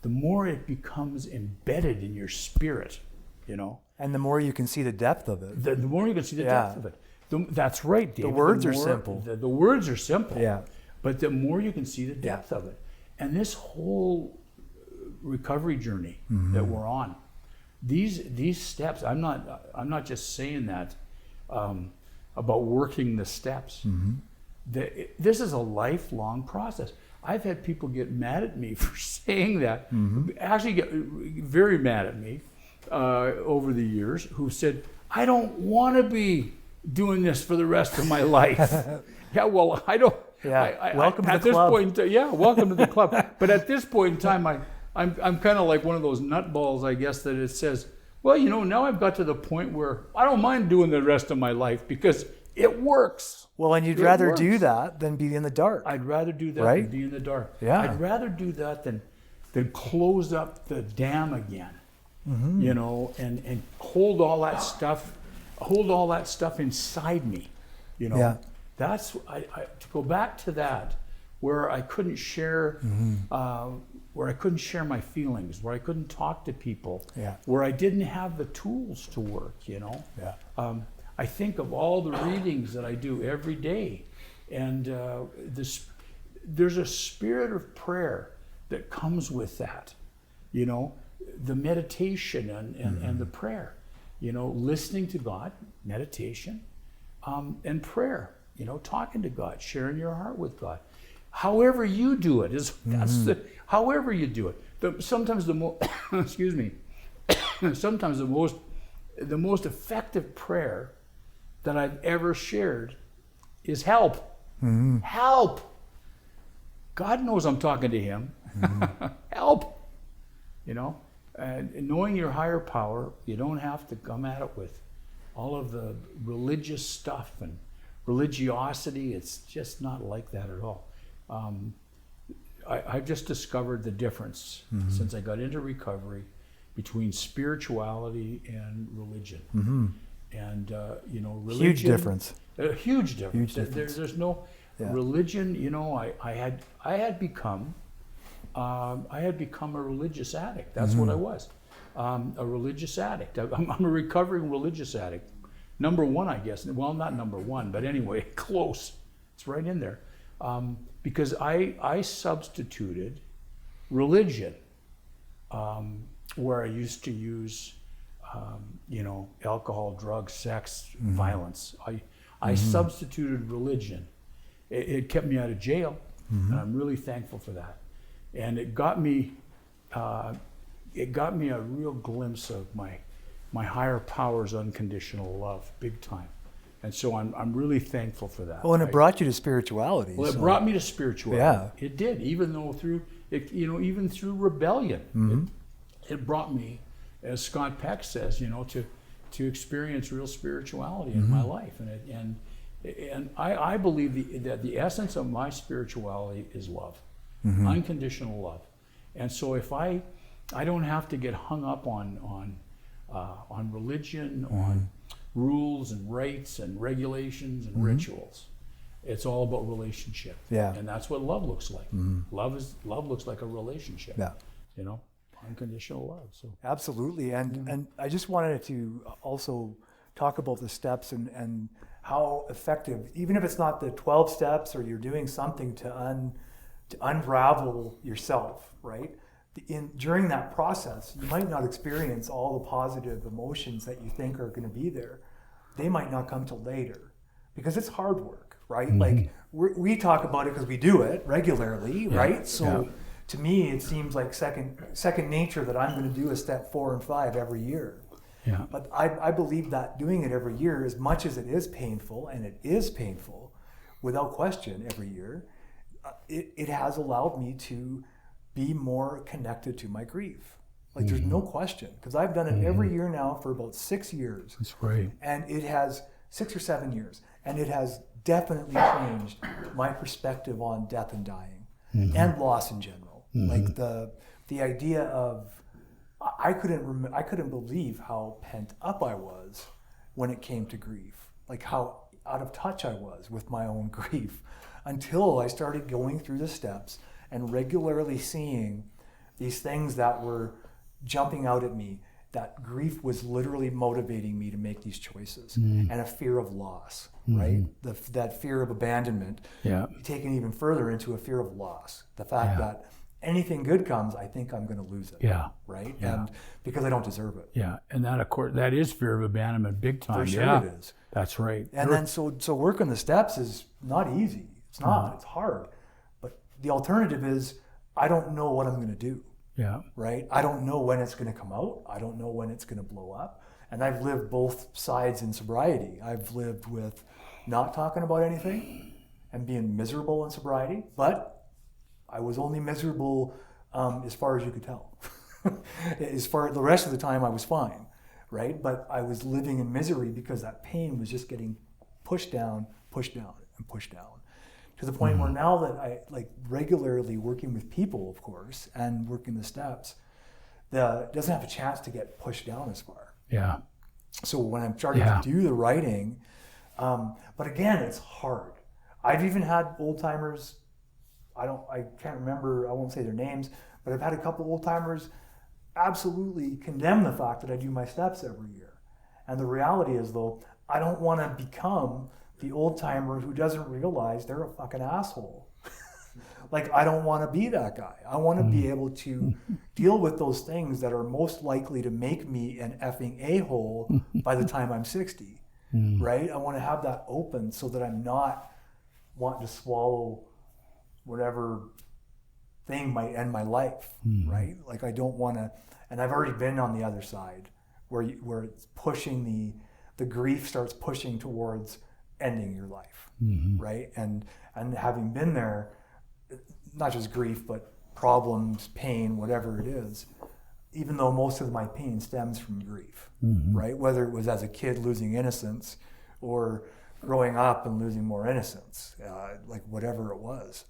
the more it becomes embedded in your spirit, you know. And the more you can see the depth of it. The more you can see the depth of it. That's right, Dave. The words are simple. The words are simple. Yeah. But the more you can see the depth of it. And this whole recovery journey that we're on, these steps, I'm not just saying that about working the steps. This is a lifelong process. I've had people get mad at me for saying that, actually get very mad at me over the years, who said, I don't want to be doing this for the rest of my life. Yeah, well, I don't. Yeah, welcome to at the this club. point, yeah, welcome to the club. But at this point in time, I'm kind of like one of those nutballs, I guess, that it says, well, you know, now I've got to the point where I don't mind doing the rest of my life because it works. Well, and you'd rather do that than be in the dark. I'd rather do that Right? than be in the dark. Yeah. I'd rather do that than close up the dam again, you know, and hold all that stuff inside me, you know. Yeah. That's to go back to that, where I couldn't share, where I couldn't share my feelings, where I couldn't talk to people, Yeah. where I didn't have the tools to work, you know. Yeah. I think of all the readings that I do every day, and there's a spirit of prayer that comes with that, you know, the meditation and the prayer, you know, listening to God, meditation, and prayer, you know, talking to God, sharing your heart with God. However you do it however you do it. Sometimes the most, excuse me, sometimes the most effective prayer that I've ever shared is help. Help. God knows I'm talking to him. Help. You know, and knowing your higher power, you don't have to come at it with all of the religious stuff and religiosity. It's just not like that at all. I've just discovered the difference since I got into recovery between spirituality and religion. And you know, religion, Huge difference. A huge difference. Huge difference. There's no religion. You know, I had become I had become a religious addict. That's what I was, a religious addict. I'm a recovering religious addict. Number one, I guess. Well, not number one, but anyway, close. It's right in there. Because I substituted religion, where I used to use, alcohol, drugs, sex, violence. I substituted religion. It kept me out of jail, and I'm really thankful for that. And it got me a real glimpse of my higher power's unconditional love, big time. And so I'm really thankful for that. Well, and it brought you to spirituality. Well, it brought me to spirituality. Yeah. It did, even through rebellion. It brought me, as Scott Peck says, to experience real spirituality in my life. And I believe that the essence of my spirituality is love, unconditional love. And so if I don't have to get hung up on religion, on rules and rights and regulations and rituals. It's all about relationship. Yeah. And that's what love looks like. Love looks like a relationship. Yeah. Unconditional love. So absolutely. And I just wanted to also talk about the steps and how effective, even if it's not the 12 steps or you're doing something to unravel yourself, right? During that process, you might not experience all the positive emotions that you think are going to be there. They might not come till later because it's hard work, right? Like we talk about it because we do it regularly, right? So to me, it seems like second nature that I'm going to do a step 4 and 5 every year. Yeah. But I believe that doing it every year, as much as it is painful, and it is painful, without question, every year, it has allowed me to be more connected to my grief. Like there's no question, because I've done it every year now for about 6 years. That's great. And it has 6 or 7 years, and it has definitely changed my perspective on death and dying and loss in general. Like the idea of I couldn't believe how pent up I was when it came to grief. Like how out of touch I was with my own grief until I started going through the steps and regularly seeing these things that were jumping out at me, that grief was literally motivating me to make these choices, and a fear of loss, right? That fear of abandonment, taken even further into a fear of loss. The fact that anything good comes, I think I'm going to lose it, right? And because I don't deserve it. Yeah, and that, of course, that is fear of abandonment big time. For sure it is. That's right. And then so working the steps is not easy. It's not. It's hard. But the alternative is I don't know what I'm going to do. Yeah. Right? I don't know when it's going to come out. I don't know when it's going to blow up. And I've lived both sides in sobriety. I've lived with not talking about anything and being miserable in sobriety, but I was only miserable as far as you could tell. As far the rest of the time I was fine, right? But I was living in misery because that pain was just getting pushed down, and pushed down. To the point where now that I like regularly working with people, of course, and working the steps, it doesn't have a chance to get pushed down as far. Yeah. So when I'm starting to do the writing, but again, it's hard. I've even had old timers. I can't remember. I won't say their names, but I've had a couple old timers absolutely condemn the fact that I do my steps every year. And the reality is, though, I don't want to become the old timer who doesn't realize they're a fucking asshole. Like, I don't want to be that guy. I want to be able to deal with those things that are most likely to make me an effing a-hole by the time I'm 60, right? I want to have that open so that I'm not wanting to swallow whatever thing might end my life, right? Like, I don't want to, and I've already been on the other side where it's pushing the grief starts pushing towards ending your life, right? And having been there, not just grief, but problems, pain, whatever it is, even though most of my pain stems from grief, right? Whether it was as a kid losing innocence or growing up and losing more innocence, like whatever it was.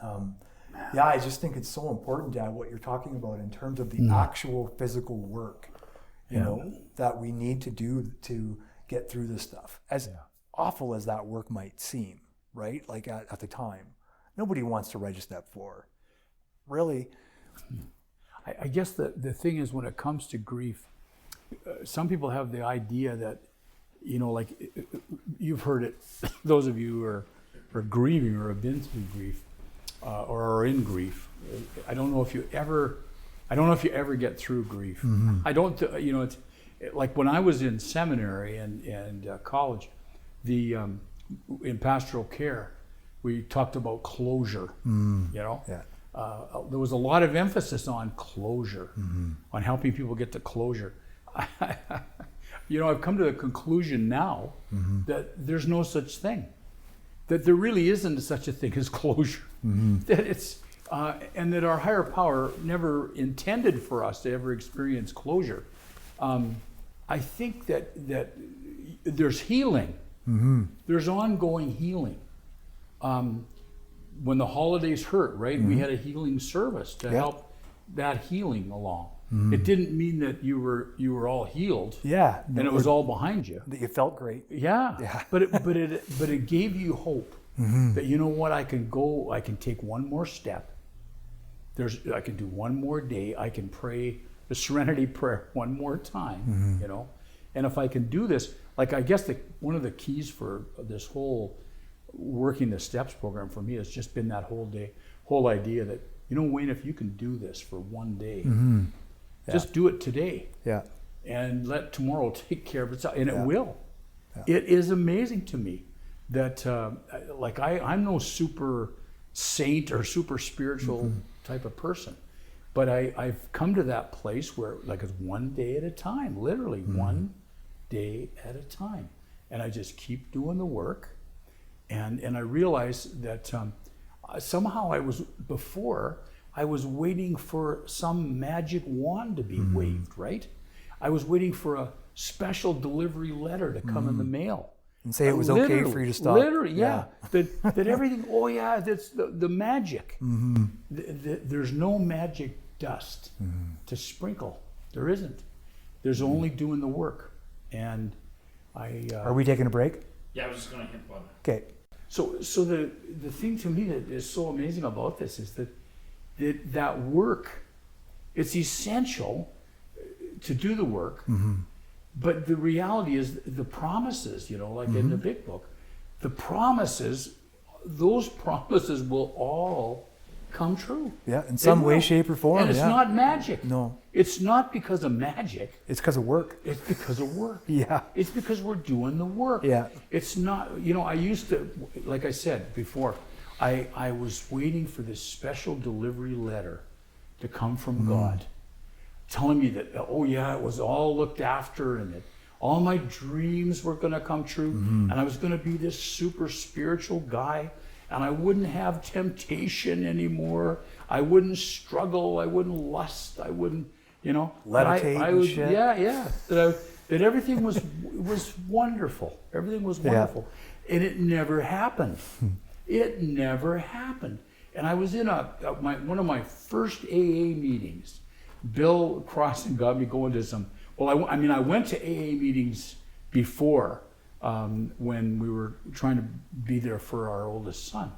I just think it's so important, Dad, what you're talking about in terms of the actual physical work, you know, that we need to do to get through this stuff. As awful as that work might seem, right? Like at the time. Nobody wants to write a step 4. really. I guess the thing is, when it comes to grief, some people have the idea that, like you've heard it, those of you who are grieving or have been through grief or are in grief. I don't know if you ever get through grief. Mm-hmm. I don't, it's like when I was in seminary and college, in pastoral care, we talked about closure, Yeah. there was a lot of emphasis on closure, on helping people get to closure. I've come to the conclusion now that there's no such thing, that there really isn't such a thing as closure, that it's, and that our higher power never intended for us to ever experience closure. I think that there's healing, there's ongoing healing. When the holidays hurt, right? We had a healing service to help that healing along. It didn't mean that you were all healed. Yeah. And it was all behind you. That you felt great. Yeah. But it gave you hope that, you know what, I can take one more step. I can do one more day. I can pray the Serenity Prayer one more time, And if I can do this, like, I guess one of the keys for this whole working the steps program for me has just been that whole idea that, Wayne, if you can do this for one day, just do it today. Yeah. And let tomorrow take care of itself. And it will. Yeah. It is amazing to me that, I'm no super saint or super spiritual type of person, but I've come to that place where, like, it's one day at a time, literally one day at a time. And I just keep doing the work. And I realized that somehow I was waiting for some magic wand to be waved, right? I was waiting for a special delivery letter to come in the mail. And say it was okay for you to stop. Literally, yeah. That everything, that's the magic. There's no magic dust to sprinkle. There isn't. There's only doing the work. And Are we taking a break? Yeah, I was just going to hit one. Okay. So the thing to me that is so amazing about this is that work, it's essential to do the work, but the reality is the promises, like in the big book, those promises will all come true. Yeah, in some They way, will. shape, or form. And it's not magic. No. It's not because of magic. It's because of work. It's because of work. Yeah. It's because we're doing the work. Yeah. It's not, I used to, like I said before, I was waiting for this special delivery letter to come from God, telling me that, it was all looked after and that all my dreams were going to come true, and I was going to be this super spiritual guy, and I wouldn't have temptation anymore. I wouldn't struggle. I wouldn't lust. I wouldn't, Levitate and shit. Yeah. That everything was wonderful. Everything was wonderful. And it never happened. It never happened. And I was in one of my first AA meetings. Bill Crossan got me going to some, I went to AA meetings before when we were trying to be there for our oldest son.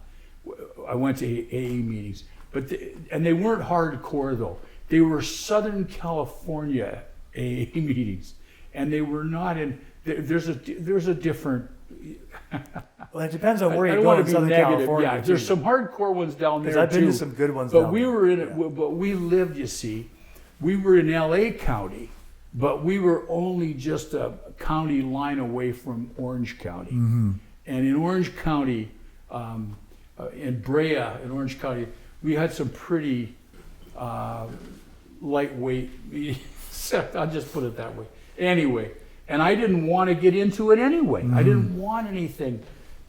I went to AA meetings, and they weren't hardcore though. They were Southern California AA meetings, and they were not in. There's a different. Well, it depends on where I you're don't going want in to be Southern negative. California. Yeah, there's some hardcore ones down there too. I've been to some good ones But down we there. were but we lived, you see, we were in LA County, but we were only just a county line away from Orange County. And in Orange County, in Brea, in Orange County, we had some pretty lightweight, I'll just put it that way. Anyway, and I didn't want to get into it anyway. I didn't want anything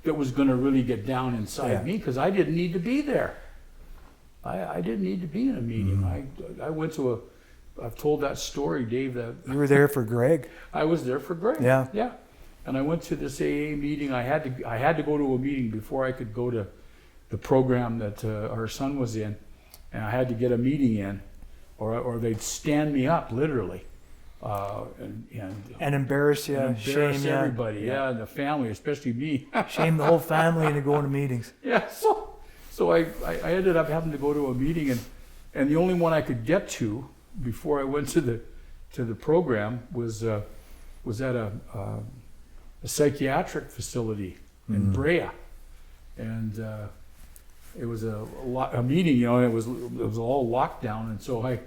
that was going to really get down inside me, because I didn't need to be there. I didn't need to be in a meeting. I went to I've told that story, Dave, that You were there for Greg. I was there for Greg. Yeah. And I went to this AA meeting. I had to go to a meeting before I could go to the program that our son was in, and I had to get a meeting in, or they'd stand me up literally, And embarrass you, embarrass shame you. everybody, and the family, especially me. Shame the whole family into going to meetings. Yeah, so I ended up having to go to a meeting, And the only one I could get to before I went to the program was at a psychiatric facility in Brea, and it was a meeting, you know, and it was all locked down, and so I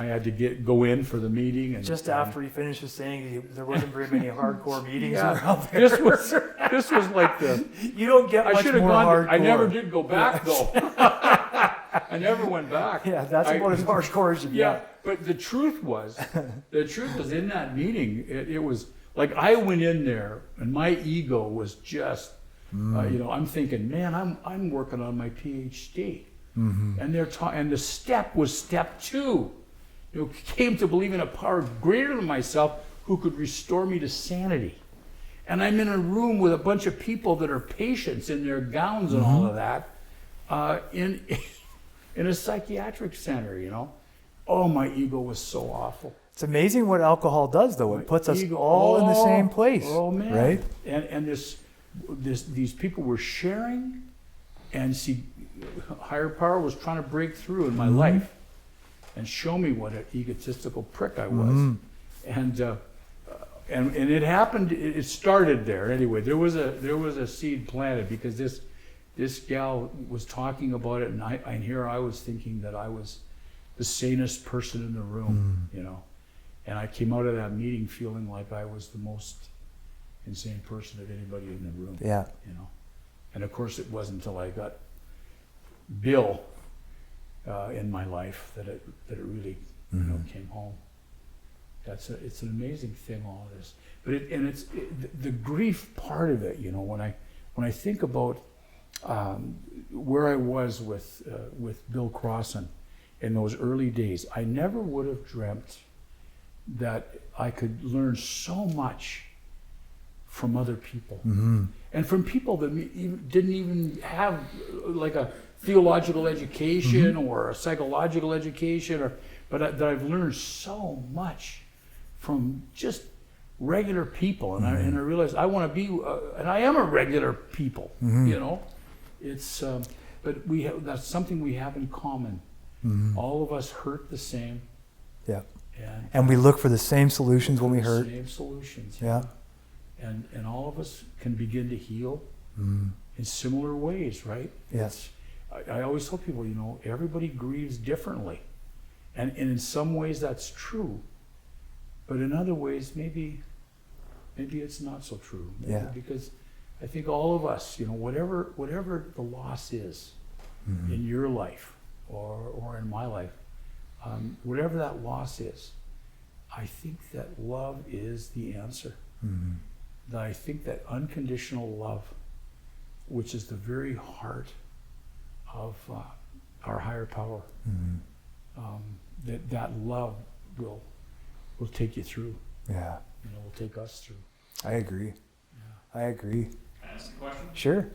had to go in for the meeting. And Just after he finishes saying there wasn't very many hardcore meetings yeah, around there. this was like the. You don't get I much should have more gone. hardcore. I never did go back though. I never went back. Yeah, that's about as hardcore as you Yeah, get. but the truth was in that meeting, it was like I went in there and my ego was just, you know, I'm thinking, man, I'm working on my PhD, and and the step was step 2. You know, came to believe in a power greater than myself who could restore me to sanity. And I'm in a room with a bunch of people that are patients in their gowns and all of that, in a psychiatric center, you know. Oh, my ego was so awful. It's amazing what alcohol does, though. It puts us Ego- all in the same place. Oh man! Right? And these people were sharing, and see, higher power was trying to break through in my life, and show me what an egotistical prick I was, and it happened. It started there anyway. There was a seed planted because this gal was talking about it, and here I was thinking that I was the sanest person in the room, you know. And I came out of that meeting feeling like I was the most insane person of anybody in the room. Yeah. You know. And of course it wasn't until I got Bill in my life that it really you know, came home. It's an amazing thing, all of this. But the grief part of it, you know, when I think about where I was with Bill Crossan in those early days, I never would have dreamt that I could learn so much from other people, and from people that didn't even have like a theological education or a psychological education, but that I've learned so much from just regular people, and I realized I want to be, and I am a regular people, you know. It's but that's something we have in common. All of us hurt the same. Yeah. And we look for the same solutions when we hurt. Same solutions. Yeah. And all of us can begin to heal in similar ways, right? Yes. I always tell people, you know, everybody grieves differently. And in some ways that's true. But in other ways, maybe it's not so true. Maybe, Yeah. Because I think all of us, you know, whatever the loss is in your life or in my life, whatever that loss is, I think that love is the answer. That I think that unconditional love, which is the very heart of our higher power, that love will take you through. Yeah. You know, will take us through. I agree. Yeah. I agree. Can I ask a question? Sure.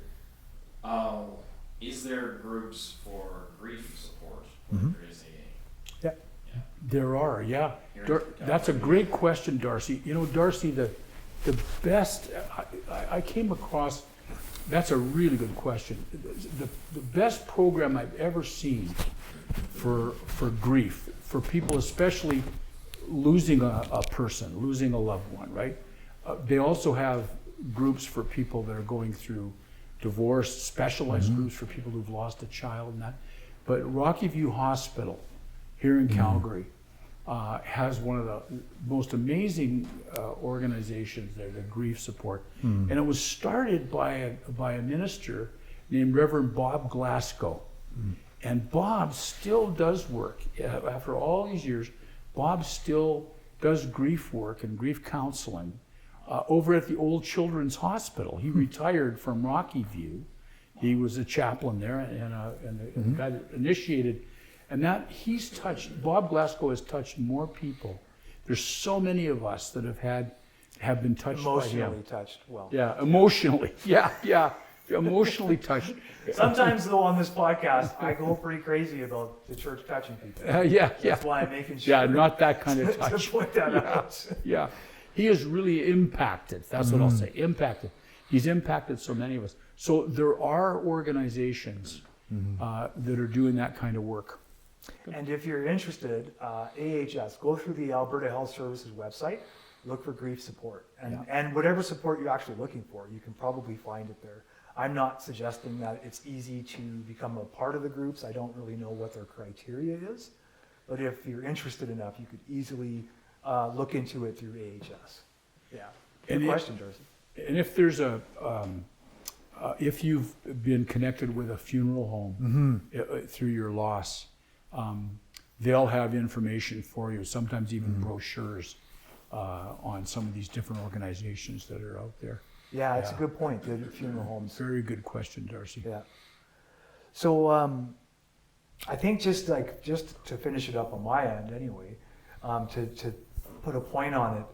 Is there groups for grief support? Like there is AA? There are, yeah. Here in That's a great question, Darcy. You know, Darcy, the best, I came across, that's a really good question. The best program I've ever seen for grief, for people especially losing a person, losing a loved one, right? They also have groups for people that are going through divorce, specialized groups for people who've lost a child and that. But Rocky View Hospital here in Calgary has one of the most amazing organizations there, the grief support. And it was started by a minister named Reverend Bob Glasgow. And Bob still does work. After all these years, Bob still does grief work and grief counseling over at the Old Children's Hospital. He retired from Rocky View. He was a chaplain there and the guy that initiated. And that he's touched, Bob Glasgow has touched more people. There's so many of us that have been touched by him. Emotionally touched. Well. Yeah, emotionally. Yeah. Emotionally touched. Sometimes, though, on this podcast, I go pretty crazy about the church touching people. Yeah. That's why I'm making sure. Yeah, not that kind of to touch. point that out. Yeah. He has really impacted. That's what I'll say. Impacted. He's impacted so many of us. So there are organizations that are doing that kind of work. And if you're interested, AHS, go through the Alberta Health Services website, look for grief support. And whatever support you're actually looking for, you can probably find it there. I'm not suggesting that it's easy to become a part of the groups. I don't really know what their criteria is. But if you're interested enough, you could easily look into it through AHS. Yeah. Good question, Darcy. And if there's if you've been connected with a funeral home through your loss, they'll have information for you, sometimes even brochures on some of these different organizations that are out there. Yeah, it's a good point, the funeral homes. Very good question, Darcy. Yeah. So I think just to finish it up on my end anyway, to put a point on it,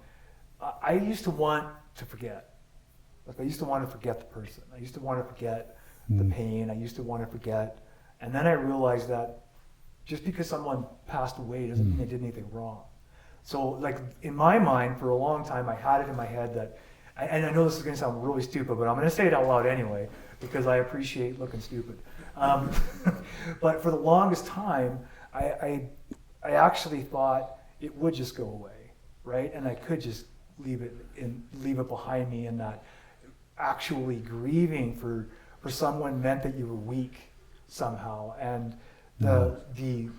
I used to want to forget. Like I used to want to forget the person. I used to want to forget the pain. I used to want to forget. And then I realized that just because someone passed away doesn't mean they did anything wrong. So like in my mind, for a long time, I had it in my head that, and I know this is going to sound really stupid, but I'm going to say it out loud anyway, because I appreciate looking stupid. But for the longest time, I actually thought it would just go away, right? And I could just leave it behind me, and that actually grieving for someone meant that you were weak somehow. And the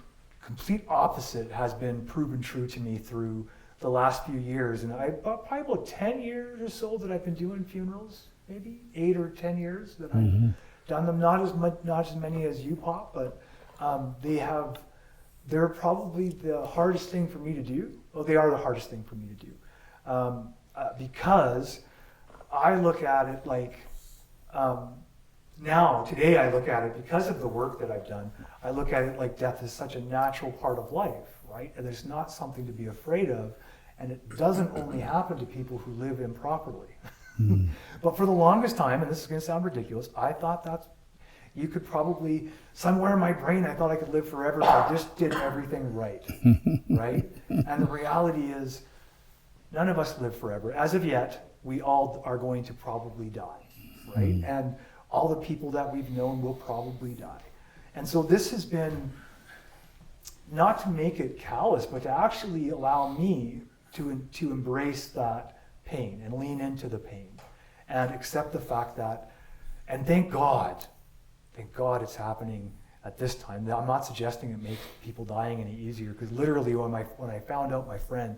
complete opposite has been proven true to me through the last few years. And probably about 10 years or so that I've been doing funerals, maybe 8 or 10 years that I've done them. Not as many as you, Pop, but they're probably the hardest thing for me to do. Well, they are the hardest thing for me to do. Because I look at it like, today I look at it because of the work that I've done, I look at it like death is such a natural part of life, right? And there's not something to be afraid of. And it doesn't only happen to people who live improperly. But for the longest time, and this is going to sound ridiculous, I thought you could probably, somewhere in my brain, I thought I could live forever if I just did everything right, right? And the reality is, none of us live forever. As of yet, we all are going to probably die, right? And all the people that we've known will probably die. And so this has been, not to make it callous, but to actually allow me to embrace that pain and lean into the pain and accept the fact that, and thank God it's happening at this time. I'm not suggesting it makes people dying any easier, because literally when I found out my friend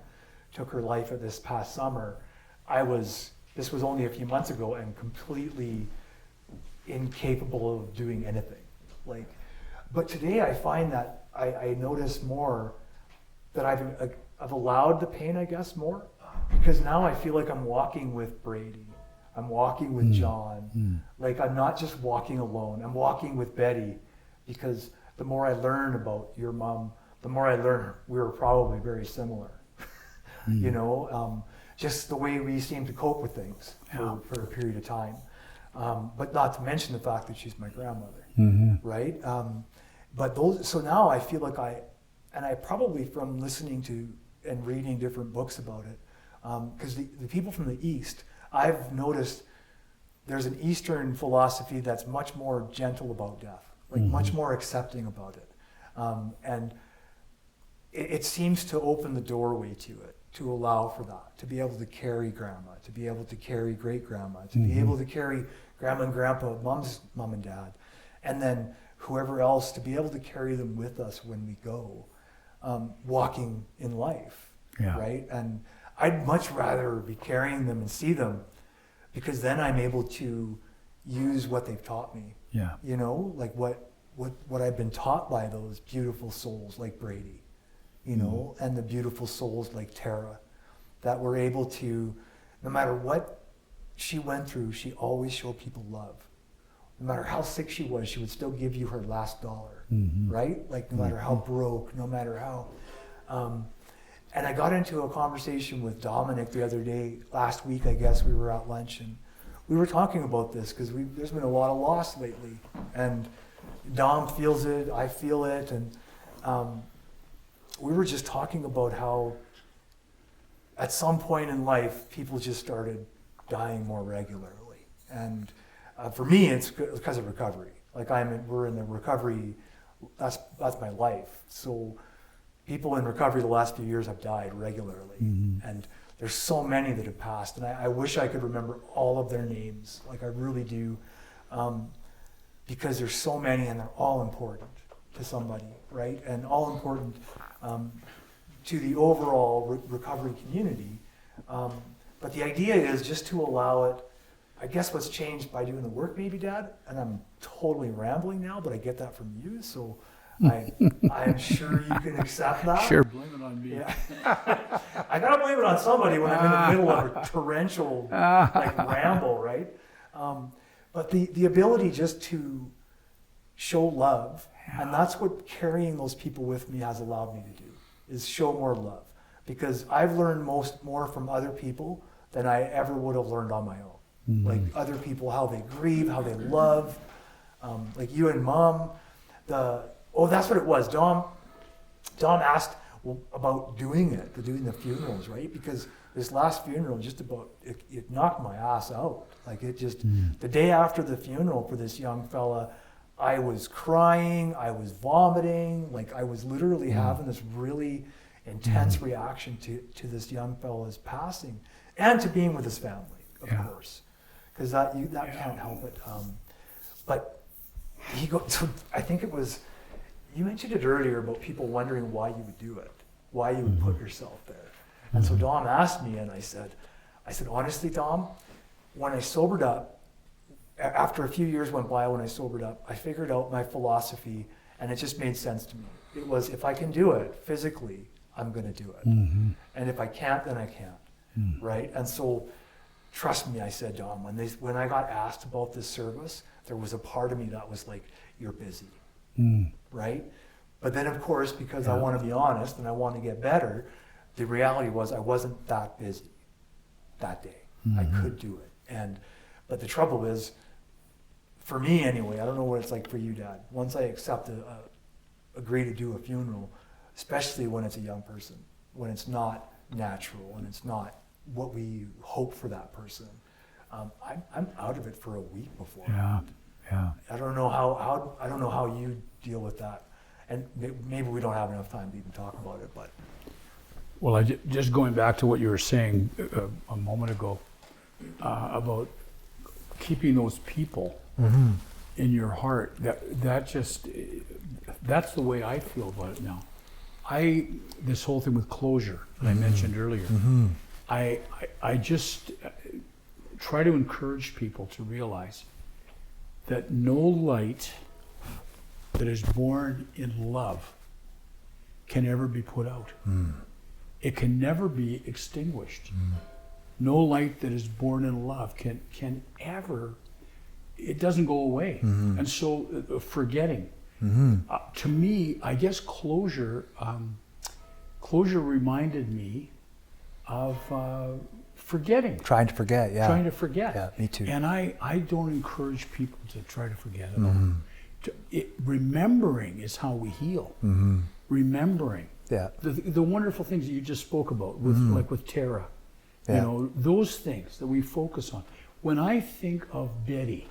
took her life at this past summer, this was only a few months ago, and completely incapable of doing anything. But today I find that I notice more that I've allowed the pain, I guess, more, because now I feel like I'm walking with Brady. I'm walking with John. Like I'm not just walking alone. I'm walking with Betty, because the more I learn about your mom, the more I learn we were probably very similar. You know, just the way we seem to cope with things for a period of time. But not to mention the fact that she's my grandmother, right? So now I feel like I probably from listening to and reading different books about it, because the people from the East, I've noticed there's an Eastern philosophy that's much more gentle about death, like much more accepting about it. And it seems to open the doorway to it, to allow for that, to be able to carry grandma, to be able to carry great-grandma, to be able to carry grandma and grandpa, mom's mom and dad, and then whoever else, to be able to carry them with us when we go, walking in life, right? And I'd much rather be carrying them and see them, because then I'm able to use what they've taught me. Yeah. You know, like what I've been taught by those beautiful souls like Brady, you know, and the beautiful souls like Tara, that were able to, no matter what she went through, she always showed people love. No matter how sick she was, she would still give you her last dollar, right? Like no matter how broke, no matter how. And I got into a conversation with Dominic the other day, last week, I guess. We were at lunch and we were talking about this, because there's been a lot of loss lately. And Dom feels it, I feel it. And we were just talking about how at some point in life, people just started dying more regularly. And for me, it's because of recovery. Like we're in the recovery that's my life. So people in recovery the last few years have died regularly, and there's so many that have passed, and I wish I could remember all of their names, like I really do, because there's so many and they're all important to somebody, right? And all important to the overall recovery community. But the idea is just to allow it. I guess what's changed by doing the work, maybe, Dad, and I'm totally rambling now, but I get that from you, so I am sure you can accept that. Sure, blame it on me. Yeah. I gotta blame it on somebody when I'm in the middle of a torrential ramble, right? But the ability just to show love, and that's what carrying those people with me has allowed me to do, is show more love. Because I've learned more from other people than I ever would have learned on my own. Like other people, how they grieve, how they love, like you and Mom. That's what it was. Dom asked about doing the funerals, right? Because this last funeral just about it knocked my ass out. Like it just the day after the funeral for this young fella, I was crying, I was vomiting, like I was literally having this really intense reaction to this young fella's passing, and to being with his family, of course, because that can't help it. But so I think it was, you mentioned it earlier about people wondering why you would do it, why you would put yourself there. And so Dom asked me, and I said, honestly, Dom, when I sobered up, after a few years went by when I sobered up, I figured out my philosophy, and it just made sense to me. It was, if I can do it physically, I'm going to do it. And if I can't, then I can't, right? And so, trust me, I said, Dom, when I got asked about this service, there was a part of me that was like, you're busy, right? But then, of course, because I want to be honest and I want to get better, the reality was I wasn't that busy that day. I could do it. But the trouble is, for me anyway, I don't know what it's like for you, Dad. Once I agree to do a funeral, especially when it's a young person, when it's not natural and it's not what we hope for that person, I'm out of it for a week before. Yeah. I don't know how you deal with that, and maybe we don't have enough time to even talk about it. But Well, just going back to what you were saying a moment ago about keeping those people in your heart, that's the way I feel about it now. This whole thing with closure that I mentioned earlier, I just try to encourage people to realize that no light that is born in love can ever be put out. It can never be extinguished. No light that is born in love can ever, it doesn't go away. And so forgetting, to me, I guess closure reminded me of forgetting. trying to forget, Trying to forget. Yeah, me too. And I don't encourage people to try to forget at all. Remembering is how we heal. Remembering. Yeah. The wonderful things that you just spoke about, like with Tara, you know, those things that we focus on. When I think of Betty,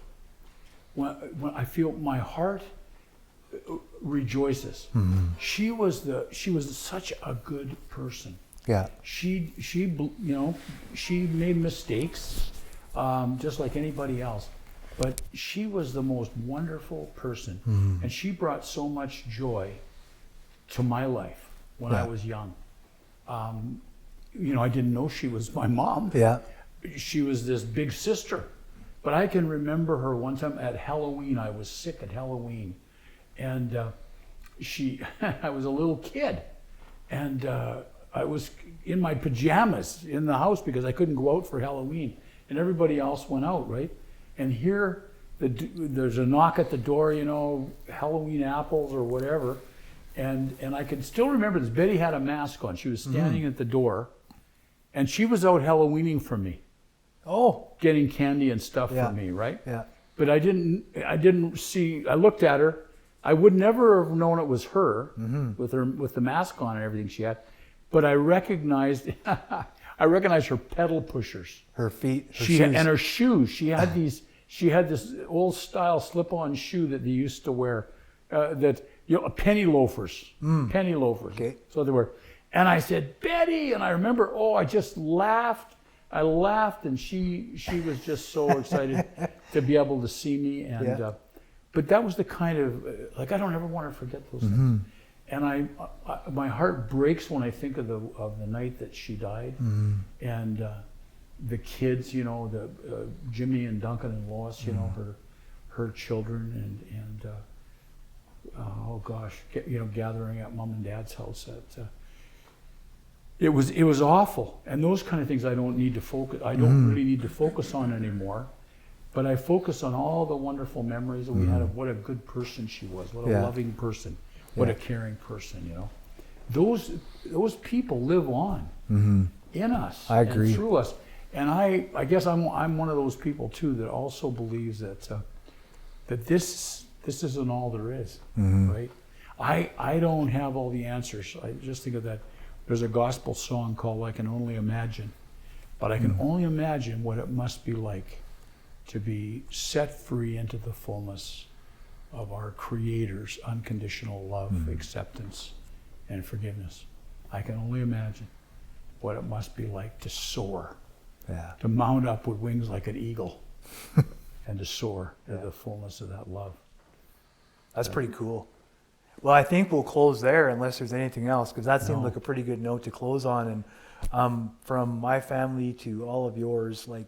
when I feel my heart rejoices. She was such a good person. Yeah. She made mistakes, just like anybody else, but she was the most wonderful person, and she brought so much joy to my life when I was young. I didn't know she was my mom. Yeah. She was this big sister. But I can remember her one time at Halloween. I was sick at Halloween. And I was a little kid. And I was in my pajamas in the house because I couldn't go out for Halloween. And everybody else went out, right? And here, there's a knock at the door, Halloween apples or whatever. And I can still remember this. Betty had a mask on. She was standing at the door. And she was out Halloweening for me. Oh. Getting candy and stuff for me, right? Yeah. But I didn't see, I looked at her. I would never have known it was her with the mask on and everything she had. But I recognized her pedal pushers. Her feet, shoes. And her shoes. She had this old style slip-on shoe that they used to wear, that penny loafers, penny loafers. Okay. So they were, and I said, Betty, and I remember, I just laughed. I laughed, and she was just so excited to be able to see me, and but that was the kind of like I don't ever want to forget those things, and I my heart breaks when I think of the night that she died, and the kids, the Jimmy and Duncan and Lois, her children, and oh gosh, gathering at mom and dad's house at. It was awful, and those kind of things I don't need to focus. I don't really need to focus on anymore, but I focus on all the wonderful memories that we had of what a good person she was, what a loving person, what a caring person. Those people live on in us, I agree. and through us, and I guess I'm one of those people too that also believes that that this isn't all there is, right? I don't have all the answers. I just think of that. There's a gospel song called I Can Only Imagine, but I can only imagine what it must be like to be set free into the fullness of our Creator's unconditional love, acceptance, and forgiveness. I can only imagine what it must be like to soar, to mount up with wings like an eagle, and to soar to the fullness of that love. That's pretty cool. Well, I think we'll close there unless there's anything else, because that seemed like a pretty good note to close on. And from my family to all of yours, like,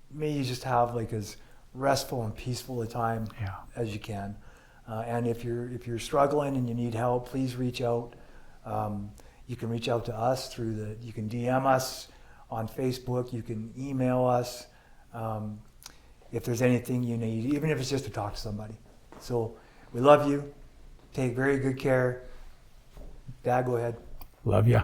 may you just have like as restful and peaceful a time as you can. And if you're struggling and you need help, please reach out. You can reach out to us you can DM us on Facebook. You can email us if there's anything you need, even if it's just to talk to somebody. So we love you. Take very good care. Dad, go ahead. Love ya.